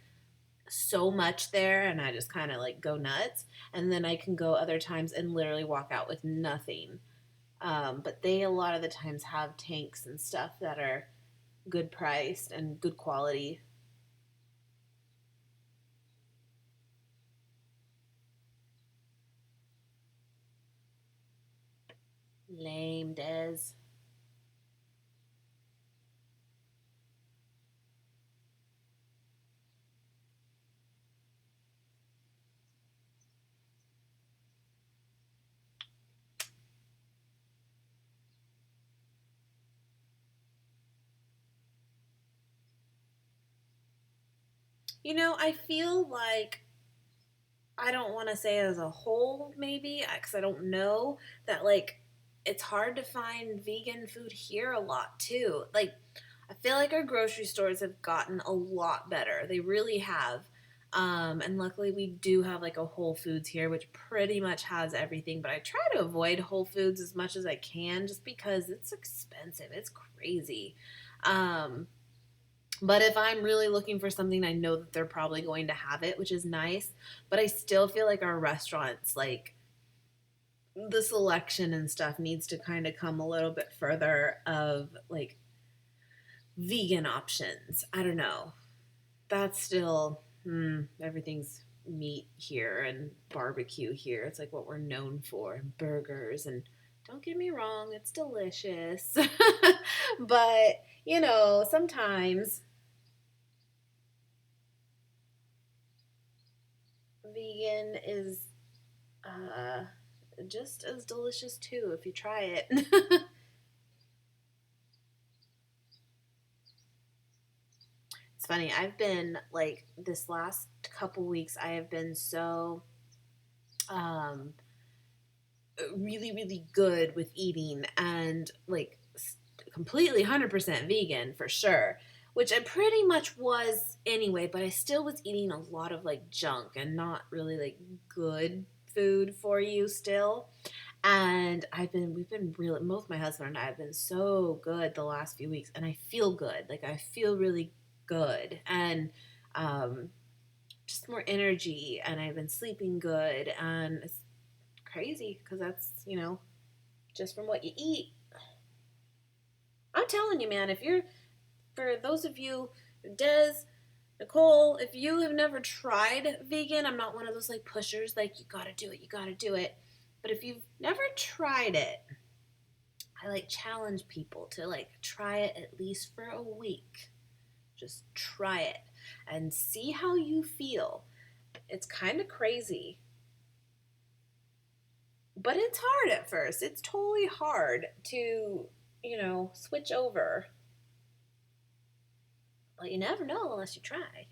so much there and I just kind of like go nuts. And then I can go other times and literally walk out with nothing. But they a lot of the times have tanks and stuff that are good priced and good quality. Lame, Des. I feel like I don't want to say as a whole, maybe, because I don't know that, like, it's hard to find vegan food here a lot, too. Like, I feel like our grocery stores have gotten a lot better. They really have. And luckily, we do have, like, a Whole Foods here, which pretty much has everything. But I try to avoid Whole Foods as much as I can just because it's expensive. It's crazy. Um, but if I'm really looking for something, I know that they're probably going to have it, which is nice. But I still feel like our restaurants, like the selection and stuff, needs to kind of come a little bit further of like vegan options. I don't know. That's still, everything's meat here and barbecue here. It's like what we're known for, and burgers. And don't get me wrong, it's delicious. But, sometimes vegan is uh, just as delicious too if you try it. It's funny. I've been like this last couple weeks. I have been so um, really, really good with eating and like completely 100% vegan for sure. Which I pretty much was anyway, but I still was eating a lot of like junk and not really like good food for you still. And we've been really, both my husband and I have been so good the last few weeks, and I feel good. Like, I feel really good, and um, just more energy, and I've been sleeping good, and it's crazy because that's, just from what you eat. I'm telling you, man, for those of you, Des, Nicole, if you have never tried vegan, I'm not one of those like pushers, like, you gotta do it, you gotta do it. But if you've never tried it, I like challenge people to like try it at least for a week. Just try it and see how you feel. It's kind of crazy, but it's hard at first. It's totally hard to, switch over. Well, you never know unless you try.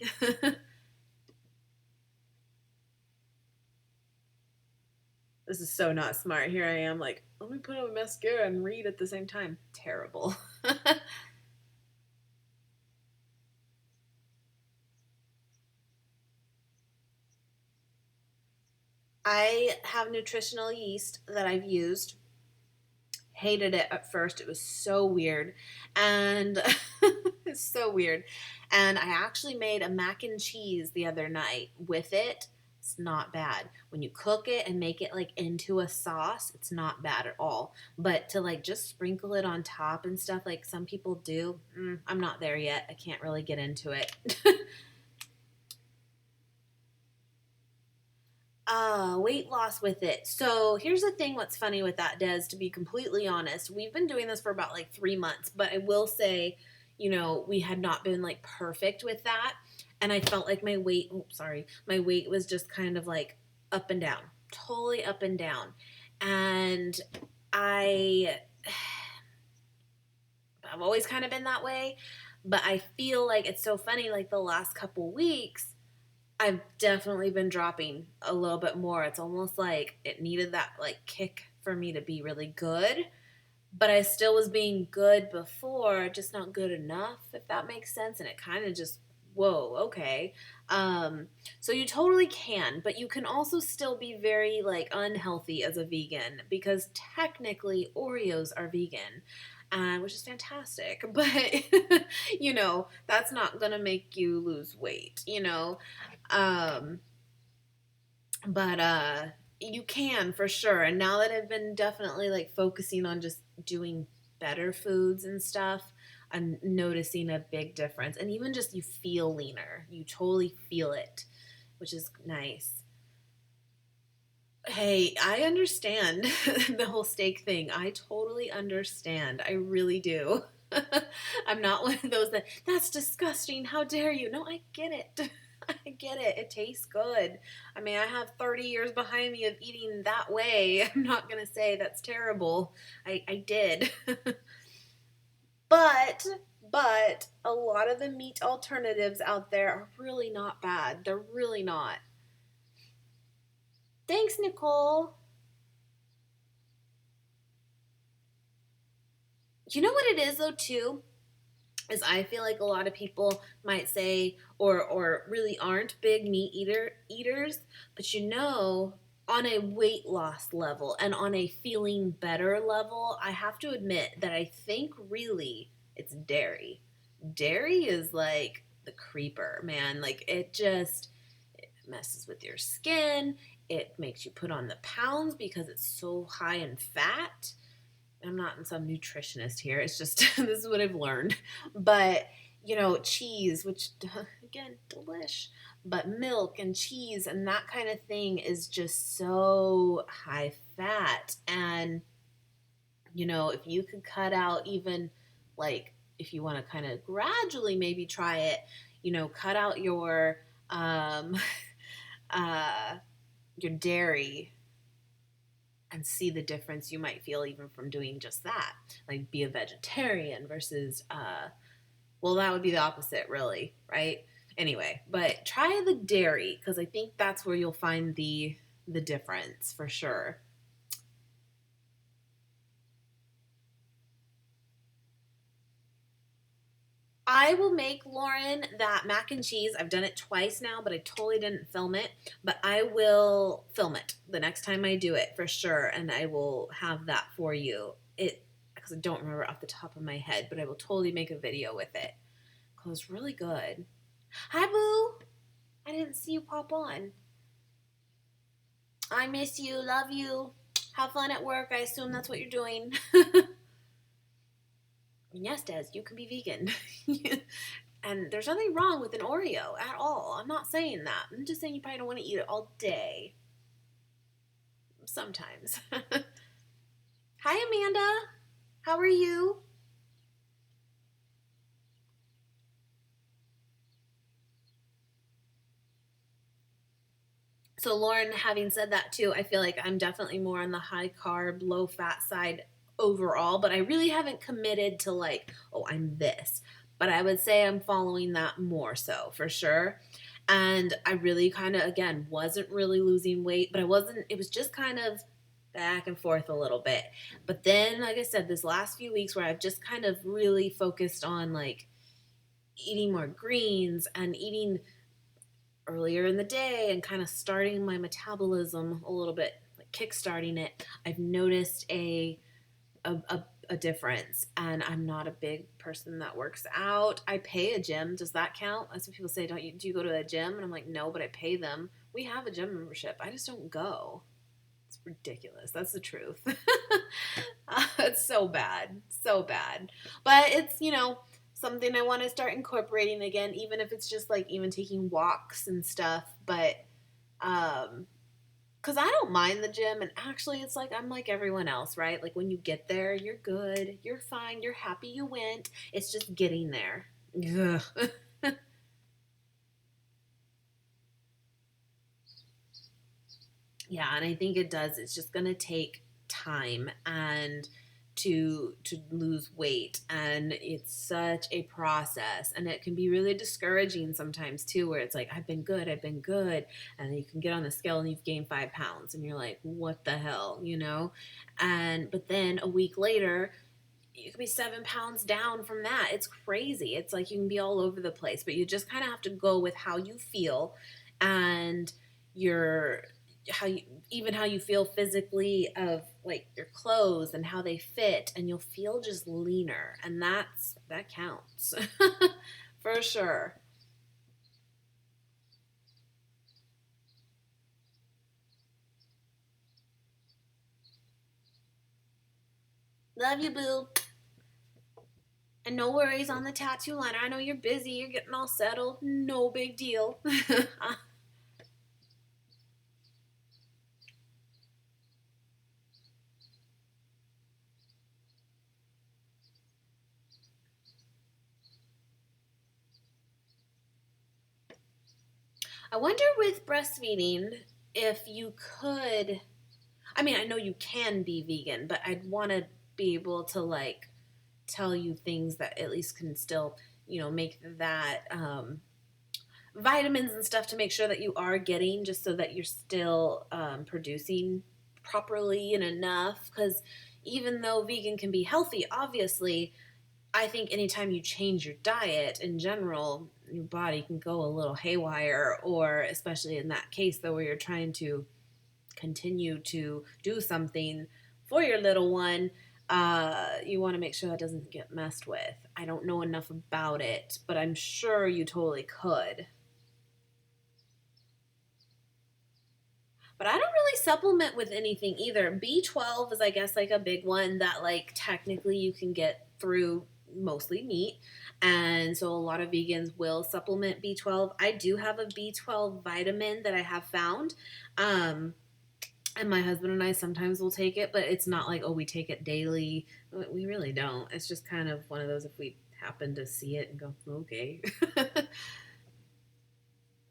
This is so not smart. Here I am, like, let me put on mascara and read at the same time. Terrible. I have nutritional yeast that I've used. Hated it at first. It was so weird. And it's so weird. And I actually made a mac and cheese the other night with it. It's not bad. When you cook it and make it like into a sauce, it's not bad at all. But to like just sprinkle it on top and stuff like some people do, I'm not there yet. I can't really get into it. weight loss with it. So here's the thing, what's funny with that, Des, to be completely honest, we've been doing this for about like 3 months, but I will say, we had not been like perfect with that. And I felt like my weight was just kind of like up and down, totally up and down. And I, I've always kind of been that way, but I feel like it's so funny, like the last couple weeks, I've definitely been dropping a little bit more. It's almost like it needed that like kick for me to be really good. But I still was being good before, just not good enough, if that makes sense. And it kind of just, whoa, okay. So you totally can, but you can also still be very like unhealthy as a vegan because technically Oreos are vegan. Which is fantastic, but that's not gonna make you lose weight. Um, but you can for sure. And now that I've been definitely like focusing on just doing better foods and stuff, I'm noticing a big difference. And even just you feel leaner. You totally feel it, which is nice. Hey, I understand the whole steak thing. I totally understand. I really do. I'm not one of those that's disgusting. How dare you? No, I get it. I get it. It tastes good. I mean, I have 30 years behind me of eating that way. I'm not going to say that's terrible. I did. but, but a lot of the meat alternatives out there are really not bad. They're really not. Thanks, Nicole. You know what it is though too? Is I feel like a lot of people might say or really aren't big meat eaters, but on a weight loss level and on a feeling better level, I have to admit that I think really it's dairy. Dairy is like the creeper, man. Like it messes with your skin. It makes you put on the pounds because it's so high in fat. I'm not some nutritionist here. It's just this is what I've learned. But cheese, which again, delish. But milk and cheese and that kind of thing is just so high fat. And if you could cut out even like if you want to kind of gradually maybe try it, cut out um uh your dairy and see the difference you might feel even from doing just that. Like be a vegetarian versus well, that would be the opposite really, right? Anyway, but try the dairy because I think that's where you'll find the difference for sure. I will make Lauren that mac and cheese. I've done it twice now, but I totally didn't film it. But I will film it the next time I do it for sure, and I will have that for you. It because I don't remember off the top of my head, but I will totally make a video with it because it's really good. Hi, Boo. I didn't see you pop on. I miss you. Love you. Have fun at work. I assume that's what you're doing. Yes, Des, you can be vegan. And there's nothing wrong with an Oreo at all. I'm not saying that. I'm just saying you probably don't want to eat it all day. Sometimes. Hi, Amanda. How are you? So, Lauren, having said that too, I feel like I'm definitely more on the high carb, low fat side overall, but I really haven't committed to like, oh, I'm this. But I would say I'm following that more so for sure. And I really kind of, again, wasn't really losing weight, but it was just kind of back and forth a little bit. But then, like I said, this last few weeks where I've just kind of really focused on like eating more greens and eating earlier in the day and kind of starting my metabolism a little bit, like kickstarting it, I've noticed a difference. And I'm not a big person that works out. I pay a gym. Does that count? That's what people say. Do you go to a gym? And I'm like, no, but I pay them. We have a gym membership. I just don't go. It's ridiculous. That's the truth. It's so bad. So bad. But it's, something I want to start incorporating again, even if it's just like even taking walks and stuff. But Because I don't mind the gym, and actually, it's like I'm like everyone else, right? Like when you get there, you're good, you're fine, you're happy you went. It's just getting there. Ugh. Yeah, and I think it does. It's just gonna take time and to lose weight, and it's such a process, and it can be really discouraging sometimes too, where it's like I've been good, and then you can get on the scale and you've gained 5 pounds, and you're like, what the hell, you know? And but then a week later, you could be 7 pounds down from that. It's crazy. It's like you can be all over the place, but you just kind of have to go with how you feel and your how you even how you feel physically of like your clothes and how they fit, and you'll feel just leaner, and that counts. For sure. Love you, boo. And no worries on the tattoo liner. I know you're busy, you're getting all settled. No big deal. I wonder with breastfeeding if you could. I mean, I know you can be vegan, but I'd want to be able to like tell you things that at least can still, make that vitamins and stuff to make sure that you are getting, just so that you're still producing properly and enough. Because even though vegan can be healthy, obviously, I think anytime you change your diet in general, your body can go a little haywire, or especially in that case, though, where you're trying to continue to do something for your little one, you want to make sure that doesn't get messed with. I don't know enough about it, but I'm sure you totally could. But I don't really supplement with anything either. B12 is, I guess, like a big one that, like, technically you can get through mostly meat. And so a lot of vegans will supplement B12. I do have a B12 vitamin that I have found. And my husband and I sometimes will take it, but it's not like, oh, we take it daily. We really don't. It's just kind of one of those if we happen to see it and go, okay.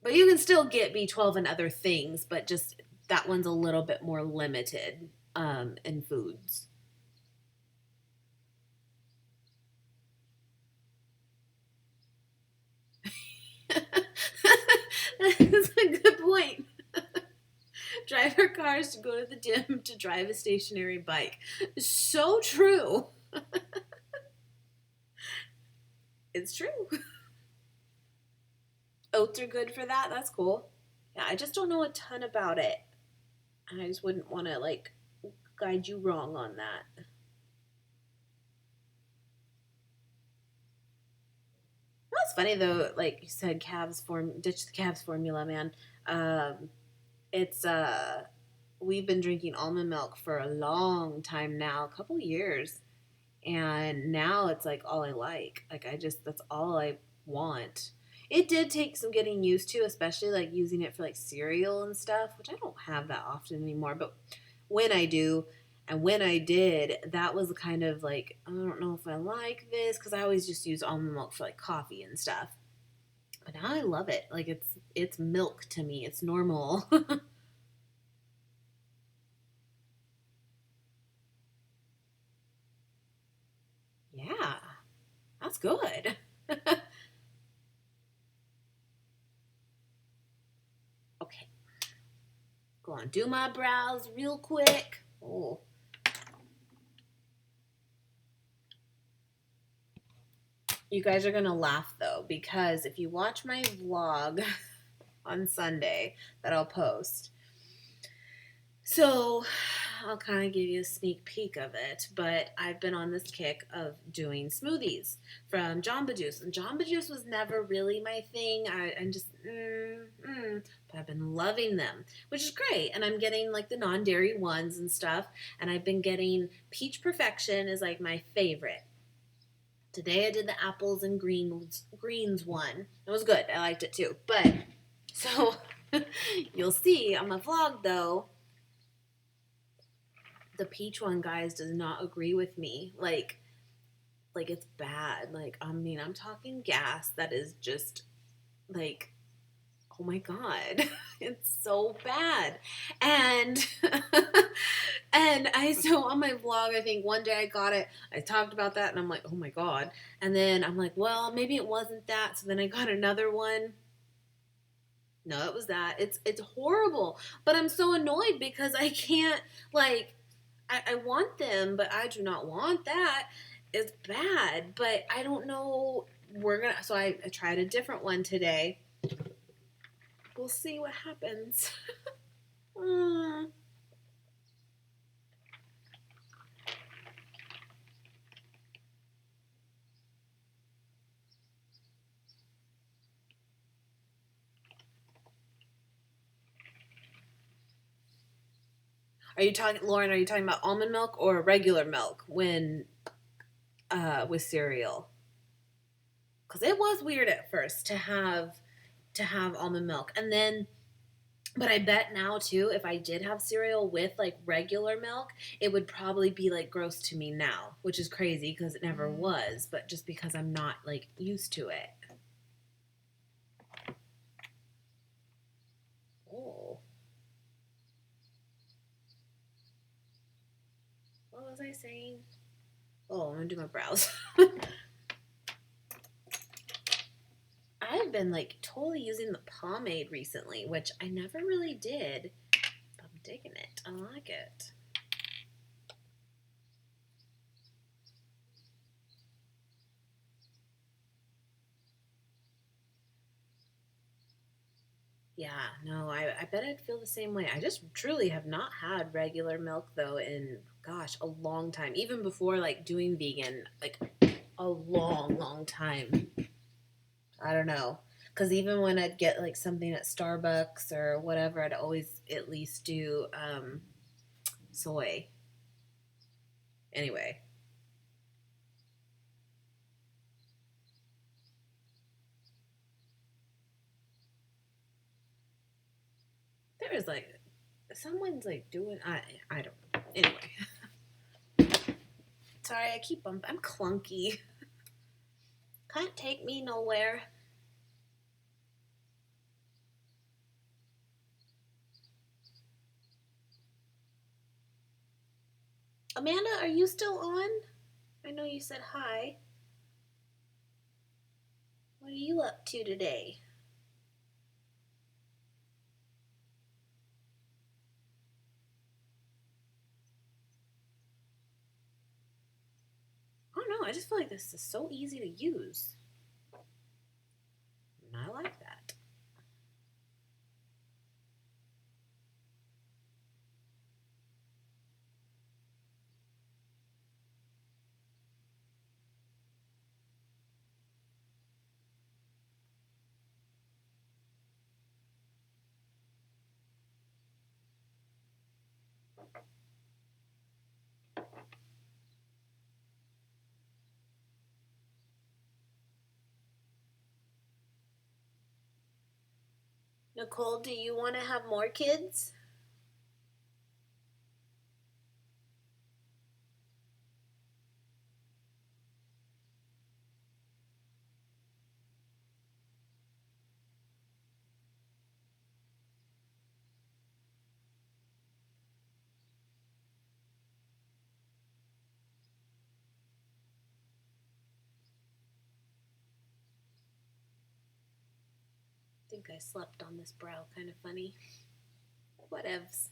But you can still get B12 and other things, but just that one's a little bit more limited in foods. That's a good point. Drive our cars to go to the gym to drive a stationary bike. So true. It's true. Oats are good for that. That's cool. Yeah, I just don't know a ton about it. I just wouldn't want to like guide you wrong on that. That's funny though. Like you said, ditch the calves formula, man. Um, it's we've been drinking almond milk for a long time now, a couple years, and now it's like all I like. Like I just that's all I want. It did take some getting used to, especially like using it for like cereal and stuff, which I don't have that often anymore. But when I do, and when I did, that was kind of like I don't know if I like this because I always just use almond milk for like coffee and stuff. But now I love it. Like it's milk to me. It's normal. Yeah, that's good. Okay, go on, do my brows real quick. Oh, you guys are gonna laugh though, because if you watch my vlog on Sunday that I'll post, so I'll kind of give you a sneak peek of it, but I've been on this kick of doing smoothies from Jamba Juice, and Jamba Juice was never really my thing. I'm just, but I've been loving them, which is great. And I'm getting like the non-dairy ones and stuff, and I've been getting Peach Perfection is like my favorite. Today I did the apples and greens one. It was good. I liked it too. But so you'll see on my vlog though, the peach one, guys, does not agree with me. Like it's bad. Like, I mean, I'm talking gas that is just like, oh my god, it's so bad. And and I so on my vlog, I think one day I got it. I talked about that, and I'm like, oh my god. And then I'm like, well, maybe it wasn't that. So then I got another one. No, it was that. It's horrible. But I'm so annoyed because I can't like I want them, but I do not want that. It's bad. But I don't know. I tried a different one today. We'll see what happens. Mm. Are you talking, Lauren? Are you talking about almond milk or regular milk when with cereal? Because it was weird at first to have almond milk, and then but I bet now too, if I did have cereal with like regular milk, it would probably be like gross to me now, which is crazy because it never was, but just because I'm not like used to it. Oh, what was I saying? Oh, I'm gonna do my brows. I've been like totally using the pomade recently, which I never really did. I'm digging it. I like it. Yeah, no, I bet I'd feel the same way. I just truly have not had regular milk though in gosh, a long time. Even before like doing vegan, like a long, long time. I don't know. Cause even when I'd get like something at Starbucks or whatever, I'd always at least do soy. Anyway, there is like someone's like doing I don't know. Anyway, sorry, I keep I'm clunky. Can't take me nowhere. Amanda, are you still on? I know you said hi. What are you up to today? I don't know. I just feel like this is so easy to use. And I like that. Nicole, do you want to have more kids? I think I slept on this brow kind of funny. Whatevs.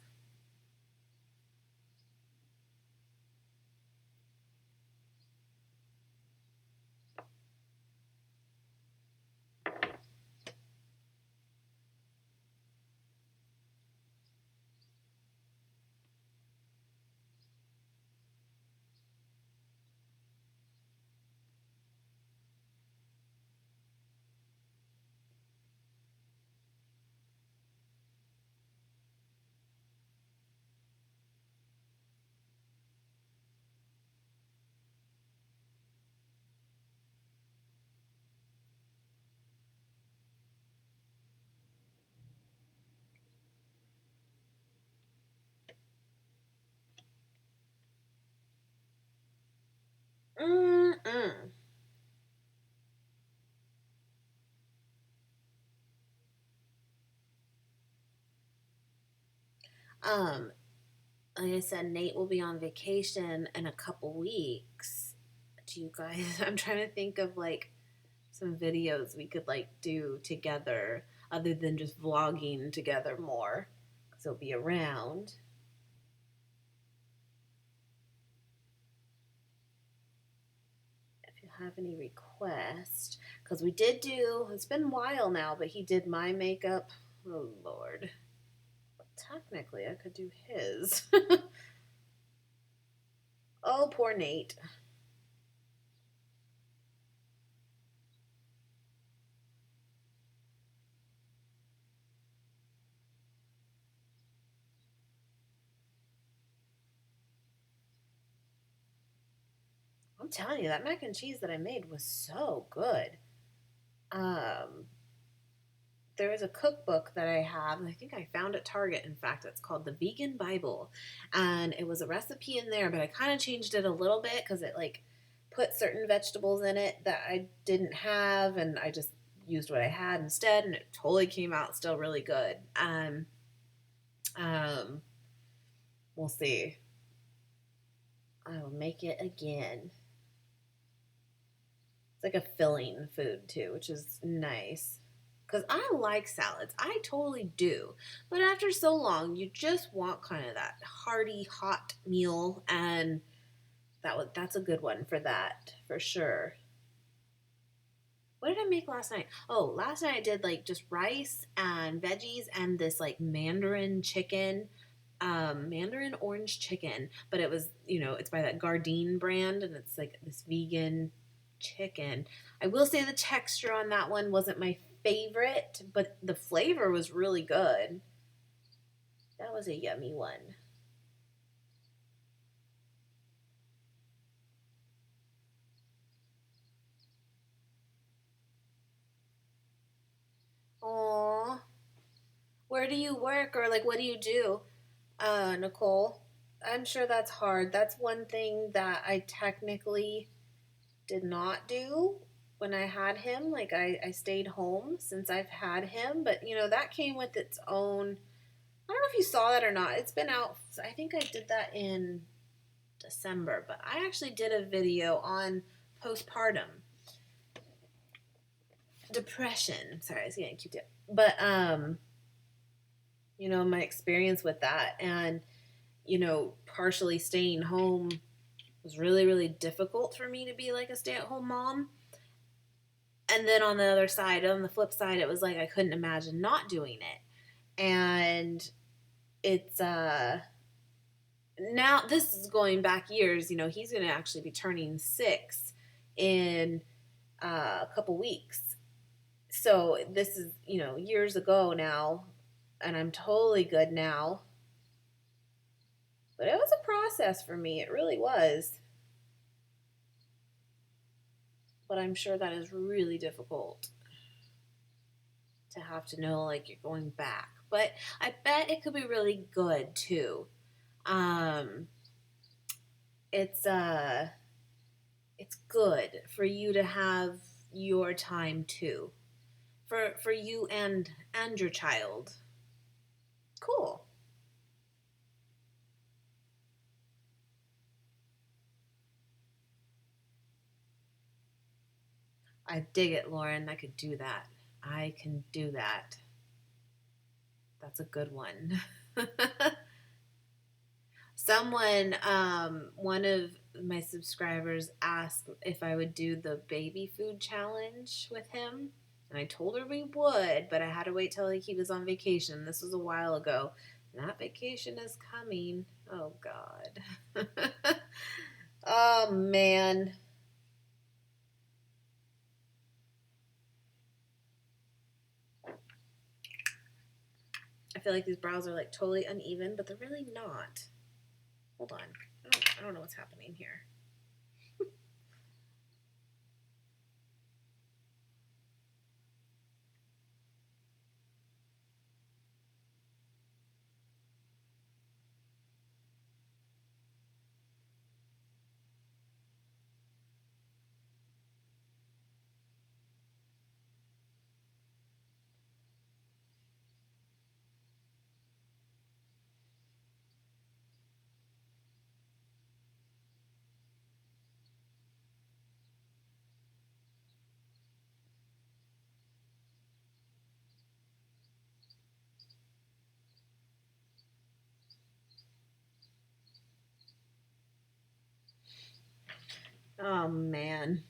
Um, like I said, Nate will be on vacation in a couple weeks. Do you guys? I'm trying to think of like some videos we could like do together, other than just vlogging together more, because he'll be around. If you have any requests, because we did do. It's been a while now, but he did my makeup. Oh Lord. Technically, I could do his. Oh, poor Nate. I'm telling you, that mac and cheese that I made was so good. Um, there is a cookbook that I have, and I think I found at Target, in fact. It's called The Vegan Bible. And it was a recipe in there, but I kind of changed it a little bit because it like put certain vegetables in it that I didn't have, and I just used what I had instead, and it totally came out still really good. Um, we'll see. I will make it again. It's like a filling food too, which is nice. Because I like salads. I totally do. But after so long, you just want kind of that hearty, hot meal. And that's a good one for that, for sure. What did I make last night? Oh, last night I did like just rice and veggies and this like Mandarin chicken, Mandarin orange chicken. But it was, it's by that Gardein brand, and it's like this vegan chicken. I will say the texture on that one wasn't my favorite, but the flavor was really good. That was a yummy one. Aw, where do you work, or like what do you do, Nicole? I'm sure that's hard. That's one thing that I technically did not do when I had him. Like I stayed home since I've had him, but that came with its own. I don't know if you saw that or not. It's been out. I think I did that in December, but I actually did a video on postpartum depression. Sorry, I was getting cute, but my experience with that, and partially staying home was really, really difficult for me to be like a stay-at-home mom. And then on the other side, on the flip side, it was like I couldn't imagine not doing it. And it's now this is going back years. He's going to actually be turning 6 in a couple weeks. So this is years ago now, and I'm totally good now. But it was a process for me. It really was. But I'm sure that is really difficult to have to know like you're going back. But I bet it could be really good too. Um, it's it's good for you to have your time too. For you and your child. Cool. I dig it, Lauren. I could do that. I can do that. That's a good one. One of my subscribers asked if I would do the baby food challenge with him. And I told her we would, but I had to wait till like he was on vacation. This was a while ago. And that vacation is coming. Oh, God. Oh, man. I feel like these brows are like totally uneven, but they're really not. Hold on. I don't know what's happening here. Oh man.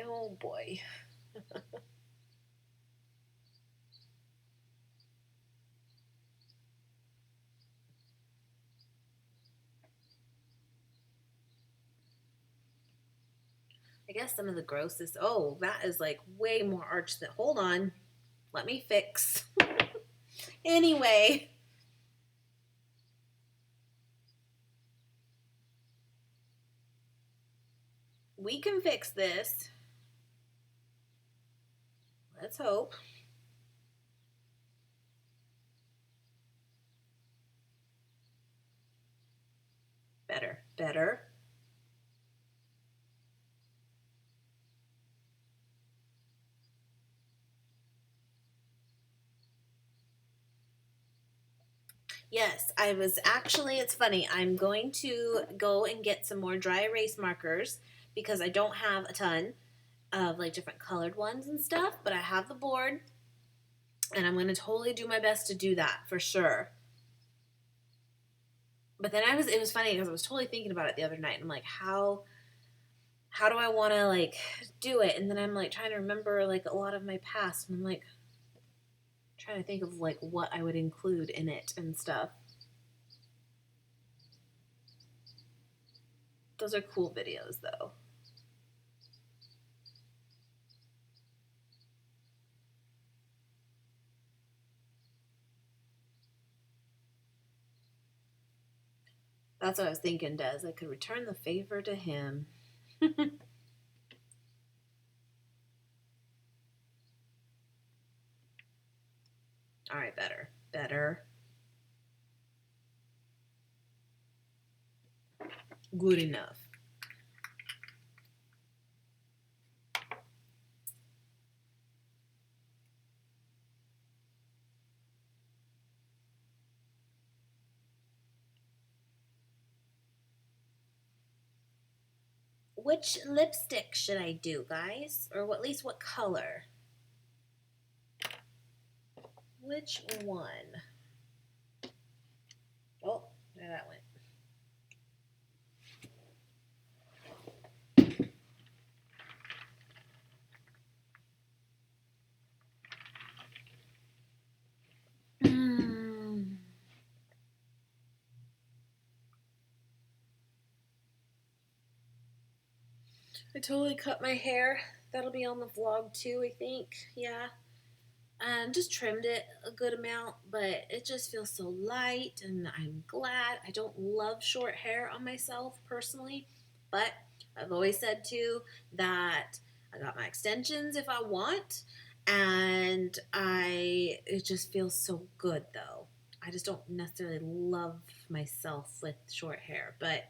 Oh boy. I guess some of the grossest. Oh, that is like way more arch than. Hold on. Let me fix. Anyway, we can fix this. Let's hope. Better. Better. Yes, I was actually, it's funny. I'm going to go and get some more dry erase markers because I don't have a ton of like different colored ones and stuff, but I have the board and I'm going to totally do my best to do that for sure. But then it was funny because I was totally thinking about it the other night. I'm like, how do I want to like do it? And then I'm like trying to remember like a lot of my past and I'm like trying to think of like what I would include in it and stuff. Those are cool videos though. That's what I was thinking, Des. I could return the favor to him. All right, better. Better. Good enough. Which lipstick should I do, guys? Or at least what color? Which one? Oh, there that went. Mm. I totally cut my hair. That'll be on the vlog too, I think. Yeah. Just trimmed it a good amount, but it just feels so light, and I'm glad. I don't love short hair on myself personally, but I've always said too that I got my extensions if I want, and it just feels so good though. I just don't necessarily love myself with short hair, but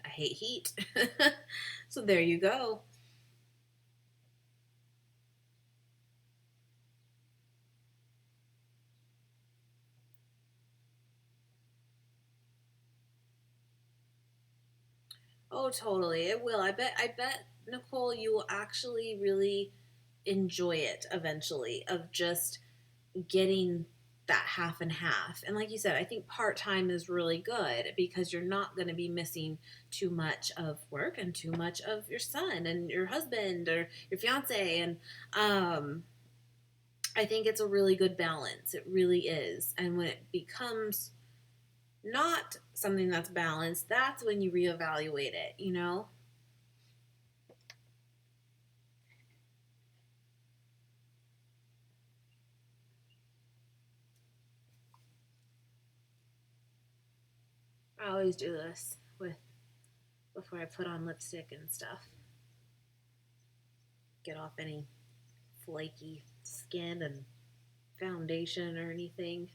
I hate heat. So there you go. Oh, totally. It will. I bet Nicole, you will actually really enjoy it eventually of just getting that half and half. And like you said, I think part-time is really good because you're not going to be missing too much of work and too much of your son and your husband or your fiance and I think it's a really good balance. It really is. And when it becomes not something that's balanced, that's when you reevaluate it, you know? I always do this with before I put on lipstick and stuff. Get off any flaky skin and foundation or anything.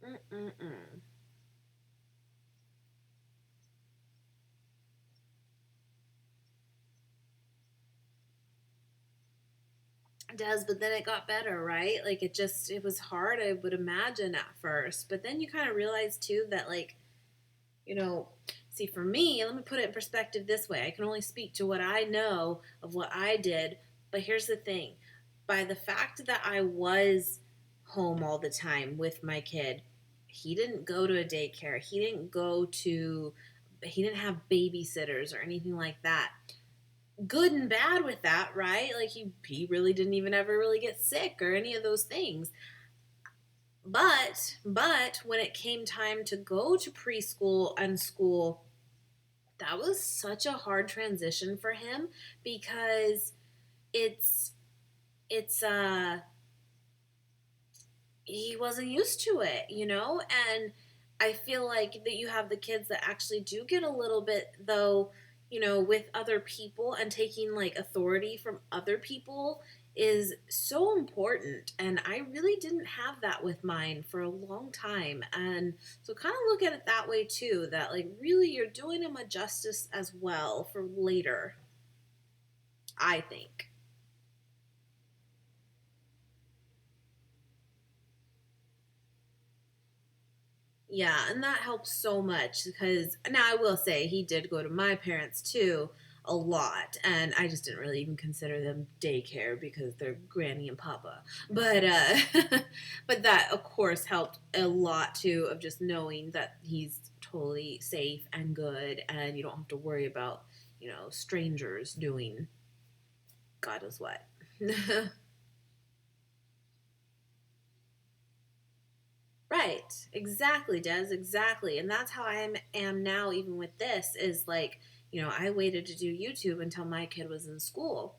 Mm-mm-mm. It does, but then it got better, right? Like it was hard, I would imagine at first. But then you kind of realize too that like, you know, See, for me, let me put it in perspective this way. I can only speak to what I know of what I did, but here's the thing. By the fact that I was home all the time with my kid, he didn't go to a daycare. He didn't have babysitters or anything like that. Good and bad with that, right? Like he really didn't even ever really get sick or any of those things. But when it came time to go to preschool and school, that was such a hard transition for him because it's it's he wasn't used to it, and I feel like that you have the kids that actually do get a little bit though, with other people, and taking like authority from other people is so important, and I really didn't have that with mine for a long time. And so kind of look at it that way too, that like really you're doing him a justice as well for later, I think. Yeah, and that helps so much because now I will say he did go to my parents too a lot, and I just didn't really even consider them daycare because they're granny and papa. But but that of course helped a lot too, of just knowing that he's totally safe and good, and you don't have to worry about strangers doing God knows what. Right. Exactly, Des. Exactly. And that's how am now, even with this, is like, I waited to do YouTube until my kid was in school.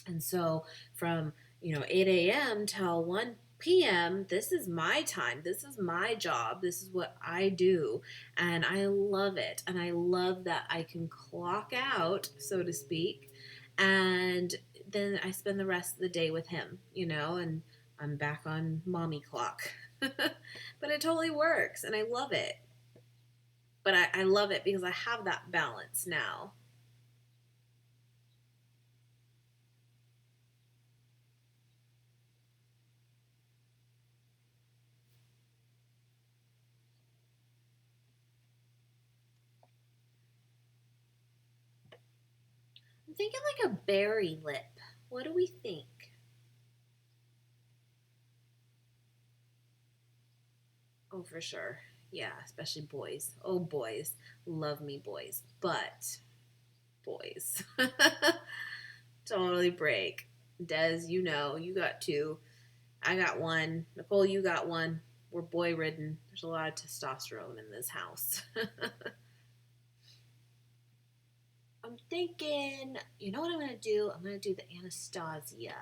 And so from, 8 a.m. till 1 p.m., this is my time. This is my job. This is what I do. And I love it. And I love that I can clock out, so to speak. And then I spend the rest of the day with him, and I'm back on mommy clock. But it totally works. And I love it. But I love it because I have that balance now. I'm thinking like a berry lip. What do we think? Oh, for sure. Yeah, especially boys. Oh, boys. Love me, boys. But, boys. Totally break. Des, you got two. I got one. Nicole, you got one. We're boy ridden. There's a lot of testosterone in this house. I'm thinking, you know what I'm going to do? I'm going to do the Anastasia.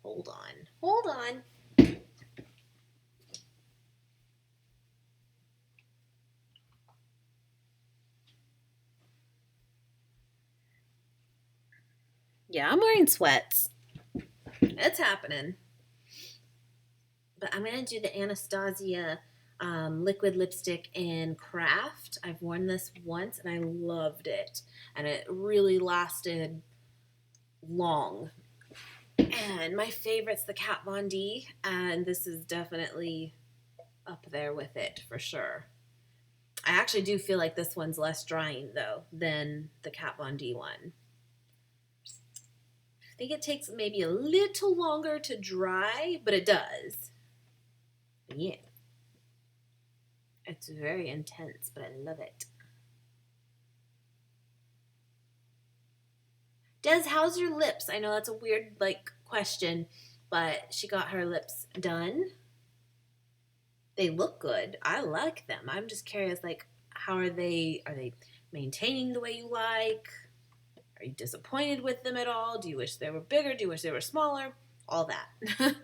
Hold on. Hold on. Yeah, I'm wearing sweats. It's happening. But I'm going to do the Anastasia liquid lipstick in Craft. I've worn this once and I loved it. And it really lasted long. And my favorite's the Kat Von D. And this is definitely up there with it for sure. I actually do feel like this one's less drying though than the Kat Von D one. I think it takes maybe a little longer to dry, but it does. Yeah. It's very intense, but I love it. Des, how's your lips? I know that's a weird like question, but she got her lips done. They look good. I like them. I'm just curious, like, how are they? Are they maintaining the way you like? Are you disappointed with them at all? Do you wish they were bigger? Do you wish they were smaller? All that.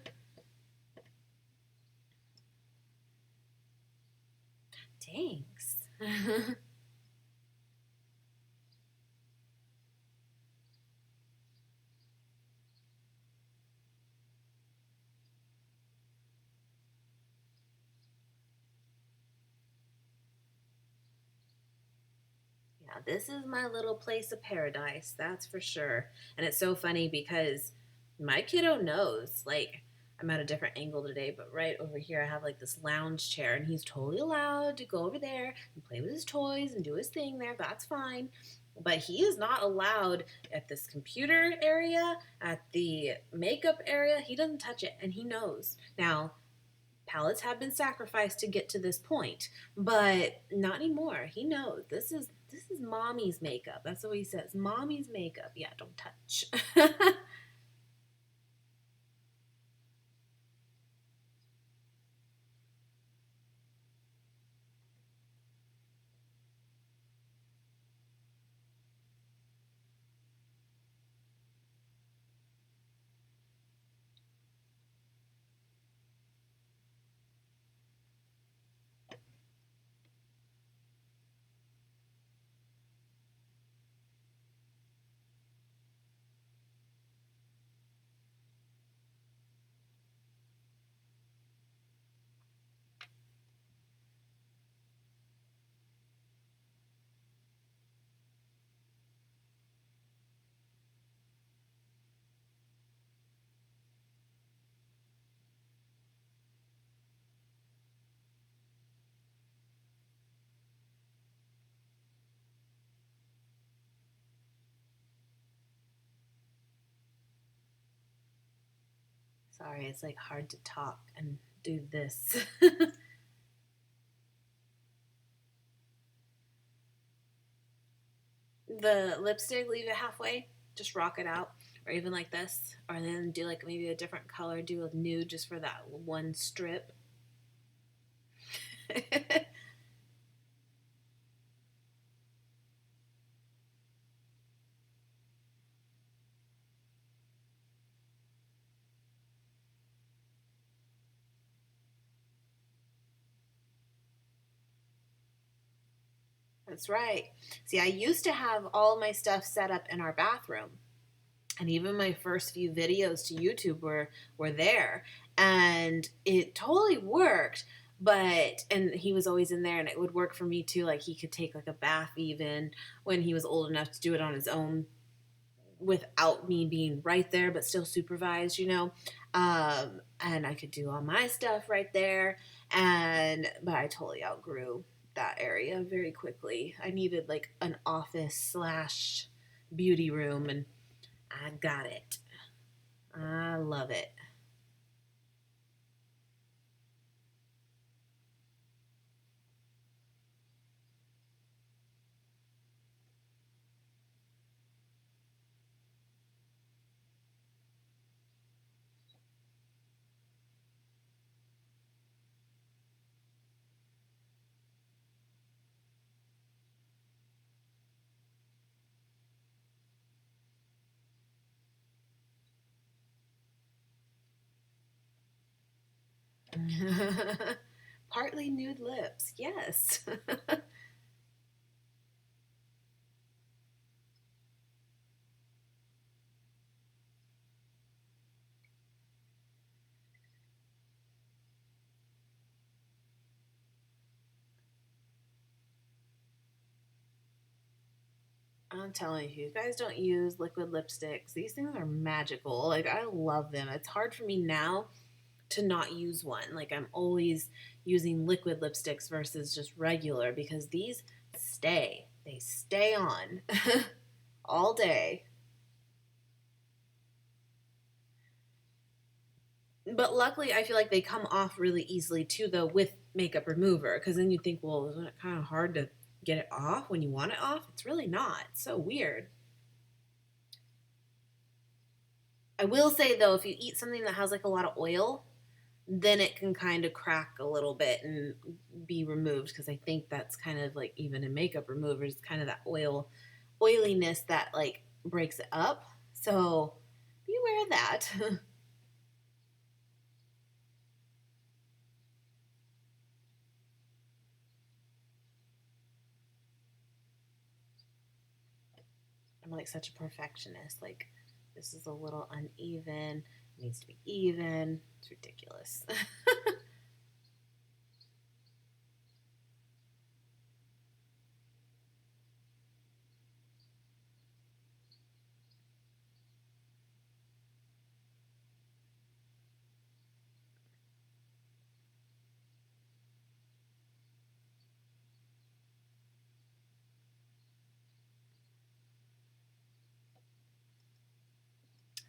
Thanks. Yeah, this is my little place of paradise, that's for sure. And it's so funny because my kiddo knows. Like, I'm at a different angle today, but right over here I have like this lounge chair, and he's totally allowed to go over there and play with his toys and do his thing there. That's fine. But he is not allowed at this computer area, at the makeup area. He doesn't touch it, and he knows. Now, pallets have been sacrificed to get to this point, but not anymore. He knows this is mommy's makeup. That's what he says. Mommy's makeup. Yeah, don't touch. Sorry, it's like hard to talk and do this. The lipstick, leave it halfway, just rock it out, or even like this, or then do like maybe a different color, do a nude just for that one strip. That's right. See, I used to have all my stuff set up in our bathroom, and even my first few videos to YouTube were there, and it totally worked. But and he was always in there, and it would work for me too. Like he could take like a bath even when he was old enough to do it on his own without me being right there, but still supervised. And I could do all my stuff right there. But I totally outgrew that area very quickly. I needed like an office slash beauty room, and I got it. I love it. Partly nude lips, yes. I'm telling you, you guys don't use liquid lipsticks. These things are magical. Like, I love them. It's hard for me now to not use one. Like, I'm always using liquid lipsticks versus just regular because these stay. They stay on all day. But luckily, I feel like they come off really easily too, though, with makeup remover. Because then you think, well, isn't it kind of hard to get it off when you want it off? It's really not. It's so weird. I will say though, if you eat something that has like a lot of oil, then it can kind of crack a little bit and be removed because I think that's kind of like even in makeup removers, kind of that oiliness that like breaks it up. So be aware of that. I'm like such a perfectionist. Like this is a little uneven. It needs to be even. It's ridiculous.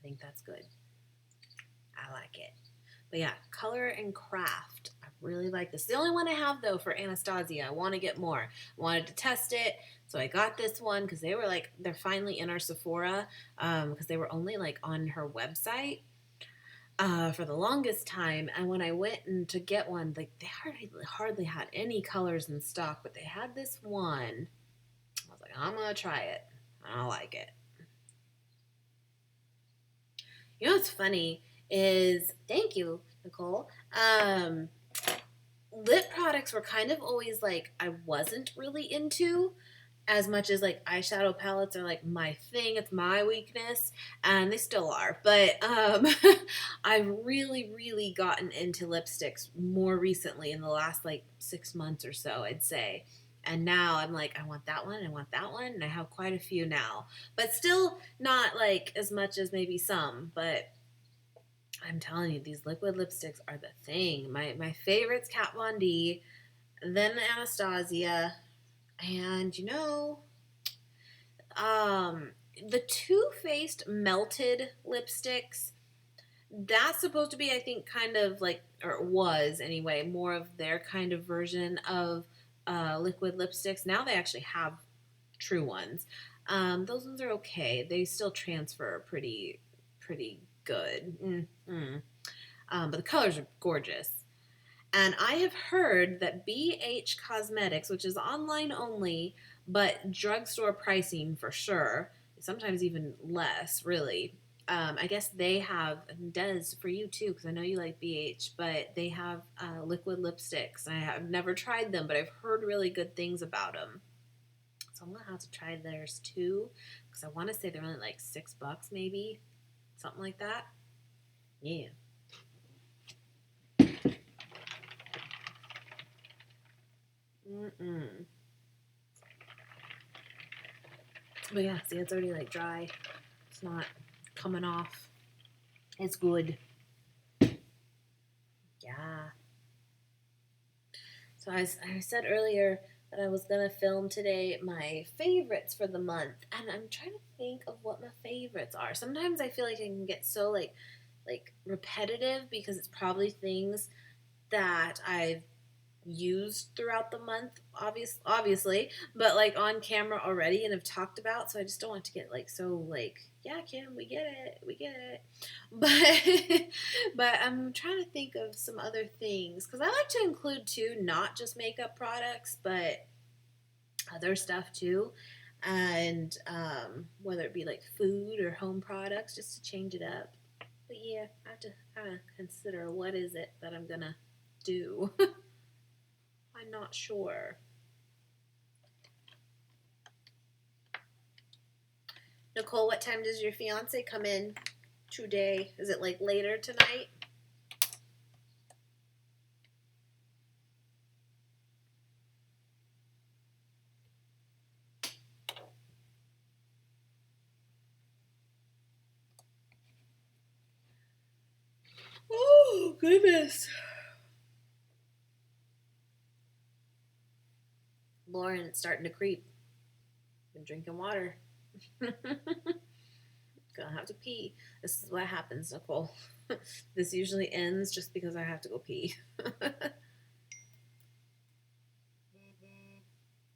I think that's good. I like it. But yeah, Color and Craft. I really like this. The only one I have though for Anastasia. I want to get more. I wanted to test it, so I got this one because they were like they're finally in our Sephora because they were only like on her website for the longest time. And when I went in to get one, like they hardly had any colors in stock, but they had this one. I was like, I'm gonna try it. I like it. You know what's funny is thank you, Nicole. Lip products were kind of always like I wasn't really into as much as like eyeshadow palettes are like my thing. It's my weakness, and they still are. But I've really gotten into lipsticks more recently in the last like 6 months or so, I'd say. And now I'm like, I want that one, I want that one, and I have quite a few now. But still not like as much as maybe some, but I'm telling you, these liquid lipsticks are the thing. My favorite's Kat Von D, then Anastasia, and the Too Faced melted lipsticks. That's supposed to be, I think, kind of like, or it was anyway, more of their kind of version of liquid lipsticks. Now they actually have true ones. Those ones are okay. They still transfer pretty good. But the colors are gorgeous. And I have heard that BH Cosmetics, which is online only, but drugstore pricing for sure, sometimes even less, really. I guess they have, and Des, for you too, because I know you like BH, but they have liquid lipsticks. I have never tried them, but I've heard really good things about them. So I'm going to have to try theirs too, because I want to say they're only like $6 maybe, something like that. Yeah. Mm-mm. But yeah, see, it's already like dry. It's not coming off. It's good. Yeah. So I said earlier that I was gonna film today my favorites for the month, and I'm trying to think of what my favorites are. Sometimes I feel like I can get so like repetitive because it's probably things that I've used throughout the month, obviously, but like on camera already and have talked about. So I just don't want to get like so like, yeah, Kim, we get it. But but I'm trying to think of some other things because I like to include too, not just makeup products, but other stuff too. And whether it be like food or home products, just to change it up. But yeah, I have to kind of consider what is it that I'm gonna do. I'm not sure. Nicole, what time does your fiance come in today? Is it like later tonight? Oh, goodness. Lauren, it's starting to creep. Been drinking water. Gonna have to pee. This is what happens, Nicole. This usually ends just because I have to go pee.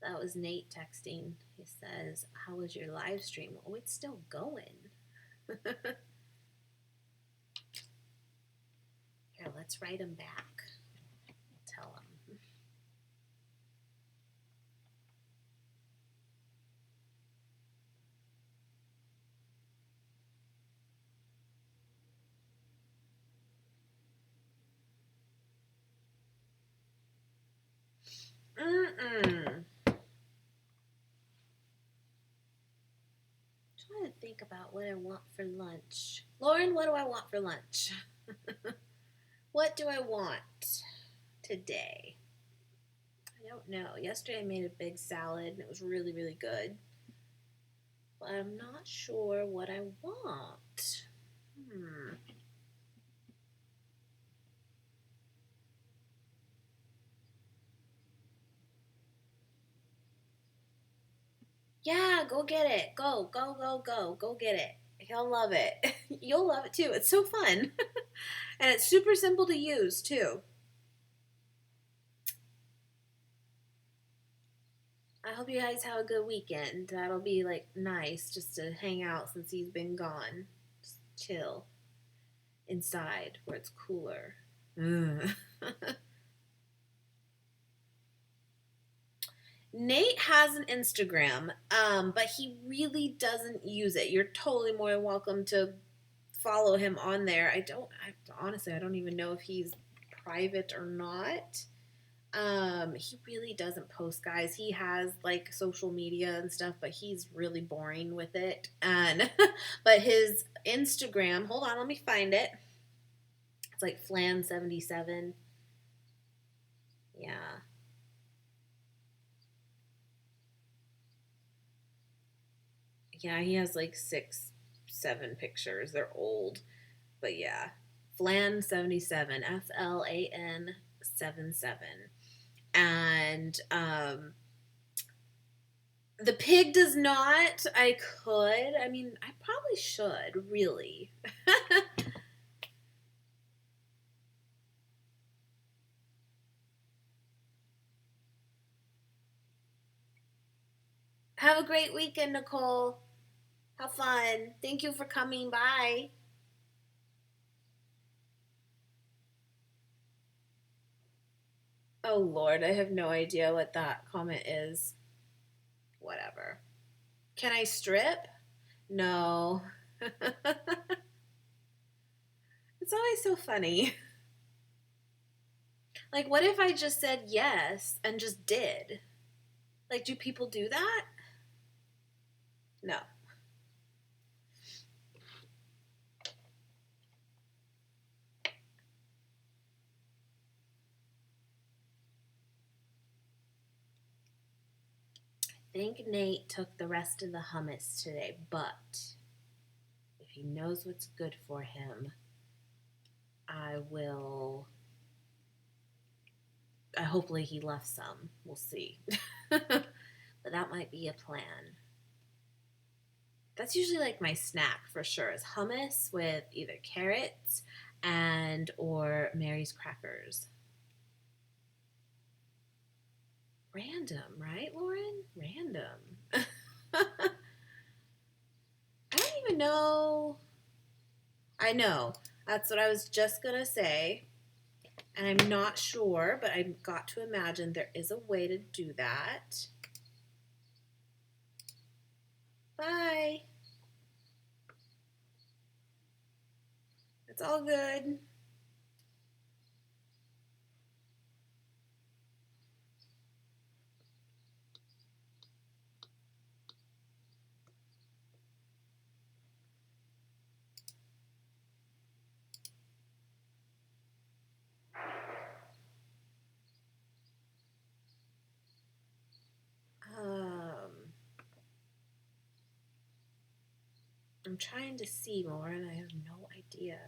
That was Nate texting. He says, how was your live stream? Oh, it's still going. Here, let's write him back. Tell him. Mm-mm. Trying to think about what I want for lunch. Lauren, what do I want for lunch? What do I want today? I don't know. Yesterday I made a big salad and it was really good. But I'm not sure what I want. Yeah, go get it. Go get it. He'll love it. You'll love it too. It's so fun. And it's super simple to use too. I hope you guys have a good weekend. That'll be like nice just to hang out since he's been gone. Just chill inside where it's cooler. Nate has an Instagram, but he really doesn't use it. You're totally more than welcome to follow him on there. Honestly, I don't even know if he's private or not. He really doesn't post, guys. He has like social media and stuff, but he's really boring with it. And but his Instagram, hold on, let me find it. It's like Flan77. Yeah. Yeah, he has like 7 pictures. They're old. But yeah. Flan77. FLAN 77. And the pig does not. I could. I mean, I probably should, really. Have a great weekend, Nicole. Have fun. Thank you for coming by. Oh, Lord, I have no idea what that comment is. Whatever. Can I strip? No. It's always so funny. Like, what if I just said yes and just did? Like, do people do that? No. I think Nate took the rest of the hummus today, but if he knows what's good for him, I will. Hopefully, he left some. We'll see. But that might be a plan. That's usually like my snack for sure is hummus with either carrots and or Mary's crackers. Random, right, Lauren? Random. I don't even know. I know. That's what I was just going to say. And I'm not sure, but I've got to imagine there is a way to do that. Bye. It's all good. I'm trying to see more and I have no idea.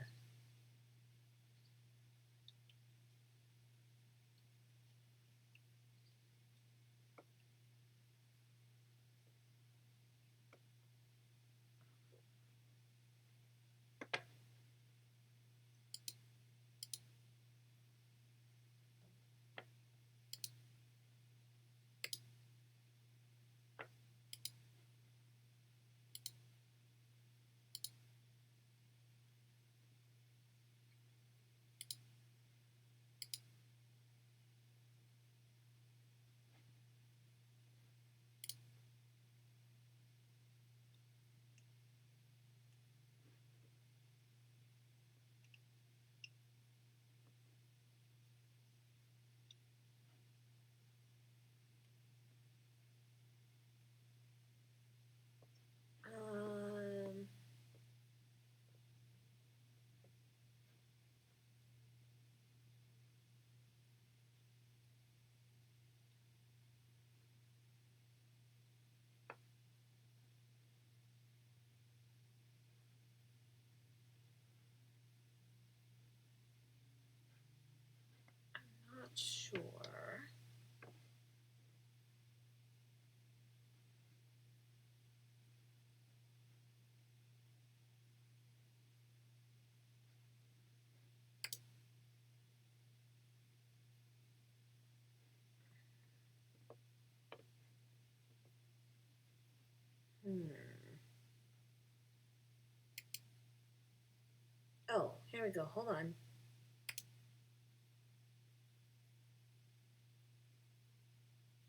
There we go. Hold on.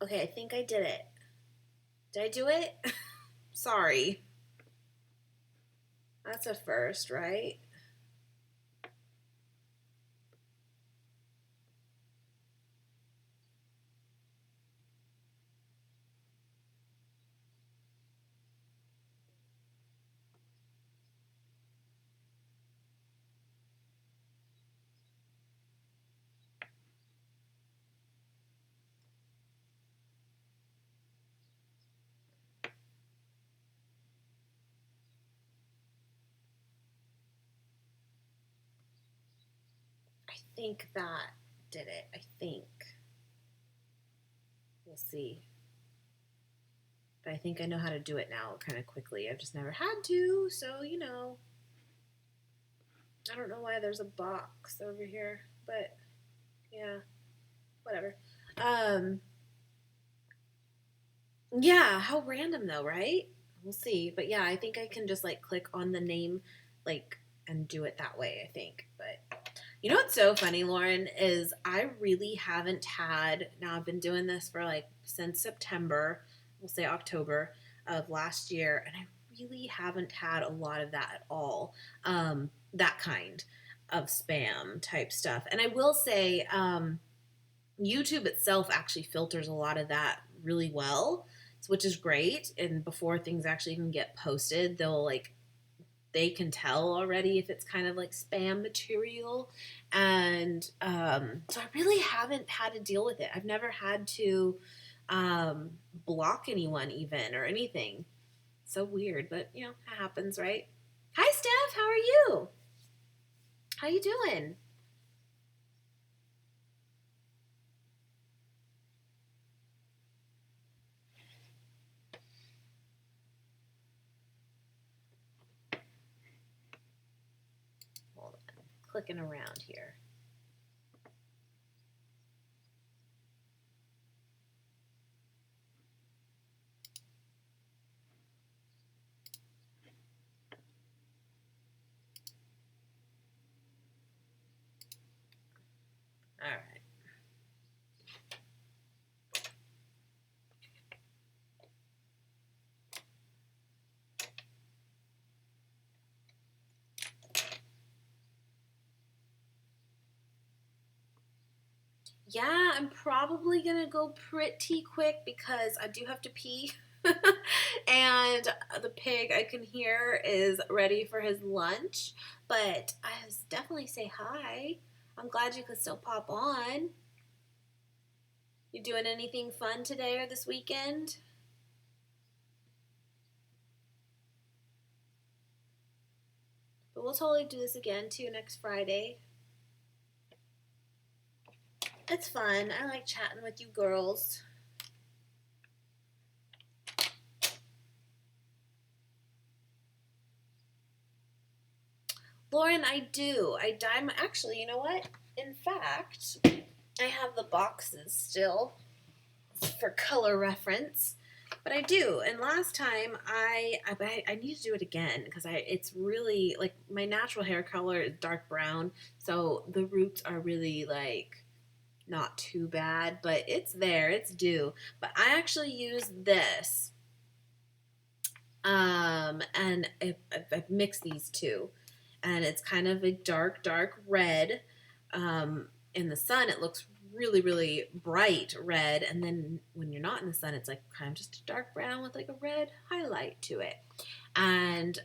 Okay, I think I did it. Did I do it? Sorry. That's a first, right? I think that did it. I think. We'll see. But I think I know how to do it now kind of quickly. I've just never had to, so you know. I don't know why there's a box over here, but yeah, whatever. Um, yeah, how random though, right? We'll see. But yeah, I think I can just like click on the name, like, and do it that way, I think. But you know what's so funny, Lauren, is I really haven't had, now I've been doing this for like since September, we'll say October of last year, and I really haven't had a lot of that at all. That kind of spam type stuff. And I will say, YouTube itself actually filters a lot of that really well, which is great. And before things actually even get posted, they can tell already if it's kind of like spam material. And so I really haven't had to deal with it. I've never had to block anyone even or anything. So weird, but you know, it happens, right? Hi, Steph. How are you? How you doing? Hold on. Clicking around here. All right. Yeah, I'm probably gonna go pretty quick because I do have to pee. And the pig I can hear is ready for his lunch. But I definitely say hi. I'm glad you could still pop on. You doing anything fun today or this weekend? But we'll totally do this again too next Friday. It's fun. I like chatting with you girls. Lauren, I do. I dye my. Actually, you know what? In fact, I have the boxes still for color reference, but I do. And last time I need to do it again because it's really like my natural hair color is dark brown, so the roots are really like not too bad, but it's there, it's due. But I actually use this, and I've mixed these two, and it's kind of a dark red. In the sun, it looks really bright red, and then when you're not in the sun, it's like kind of just a dark brown with like a red highlight to it. And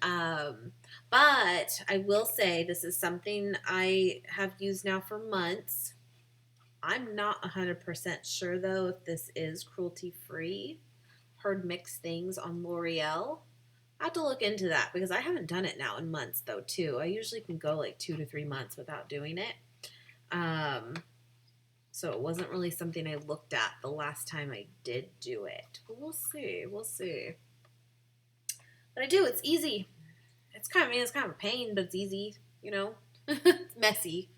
but I will say this is something I have used now for months. I'm not 100% sure though if this is cruelty free. Heard mixed things on L'Oreal. I have to look into that because I haven't done it now in months though too. I usually can go like 2 to 3 months without doing it. Um, so it wasn't really something I looked at the last time I did do it. But we'll see. We'll see. But I do. It's easy. It's kind of a pain, but it's easy. You know, it's messy.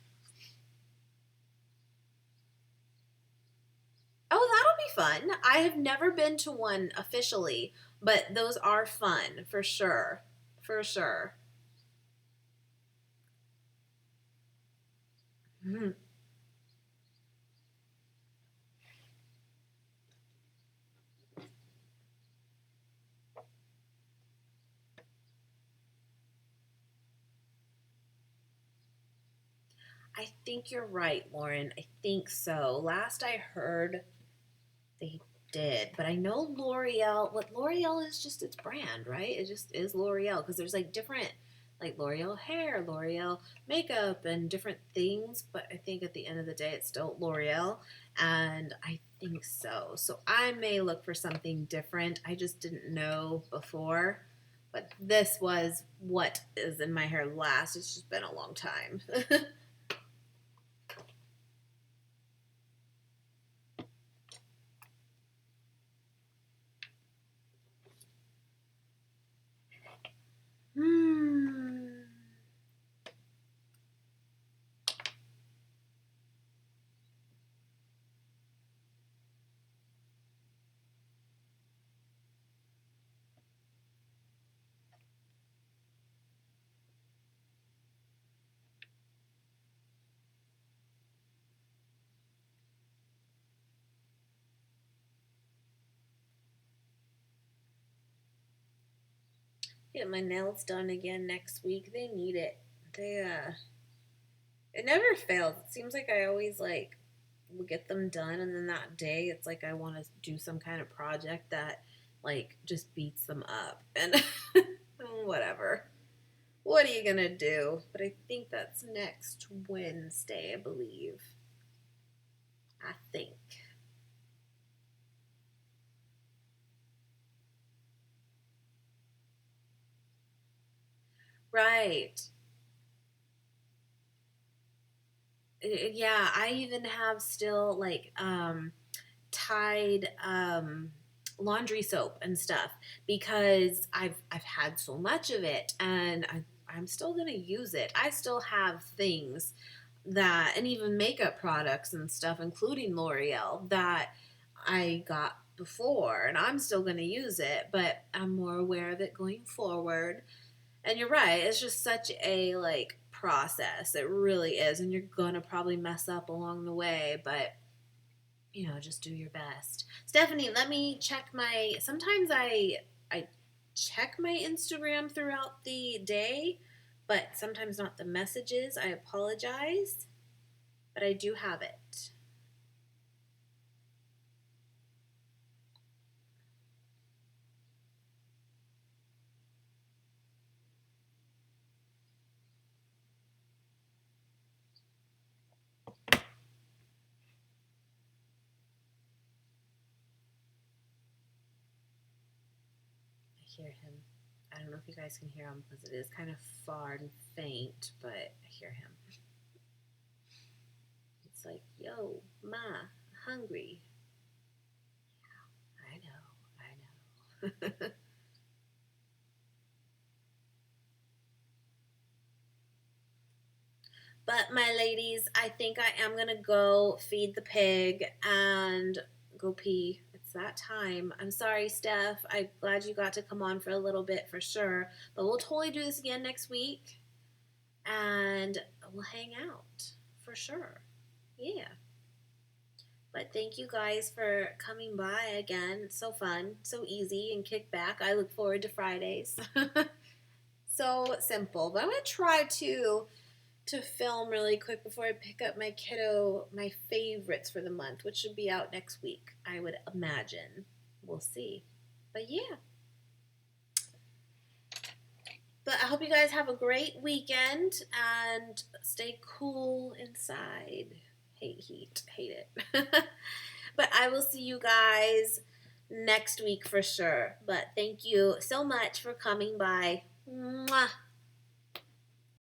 Oh, that'll be fun. I have never been to one officially, but those are fun for sure. For sure. Mhm. I think you're right, Lauren. I think so. Last I heard, they did, but I know L'Oreal. What L'Oreal is just its brand, right? It just is L'Oreal because there's like different, like L'Oreal hair, L'Oreal makeup, and different things. But I think at the end of the day, it's still L'Oreal, and I think so. So I may look for something different. I just didn't know before, but this was what is in my hair last. It's just been a long time. Hmm. Get my nails done again next week. They need it. They it never fails. It seems like I always like will get them done and then that day it's like I want to do some kind of project that like just beats them up and whatever. What are you gonna do? But I think that's next Wednesday, I believe. I think. Right. Yeah, I even have still like Tide laundry soap and stuff because I've had so much of it and I'm still gonna use it. I still have things that and even makeup products and stuff, including L'Oreal, that I got before and I'm still gonna use it, but I'm more aware of it going forward. And you're right, it's just such a like process. It really is, and you're gonna probably mess up along the way, but just do your best. Stephanie, let me check my. Sometimes I check my Instagram throughout the day, but sometimes not the messages. I apologize, but I do have it. I hear him. I don't know if you guys can hear him because it is kind of far and faint, but I hear him. It's like, yo, ma, hungry. I know, I know. But my ladies, I think I am gonna go feed the pig and go pee. It's that time. I'm sorry, Steph. I'm glad you got to come on for a little bit for sure. But we'll totally do this again next week and we'll hang out for sure. Yeah. But thank you guys for coming by again. It's so fun, so easy, and kick back. I look forward to Fridays. So simple. But I'm gonna try to film really quick before I pick up my kiddo my favorites for the month, which should be out next week, I would imagine. We'll see. But yeah. But I hope you guys have a great weekend and stay cool inside. Hate heat. Hate it. But I will see you guys next week for sure. But thank you so much for coming by. Mwah.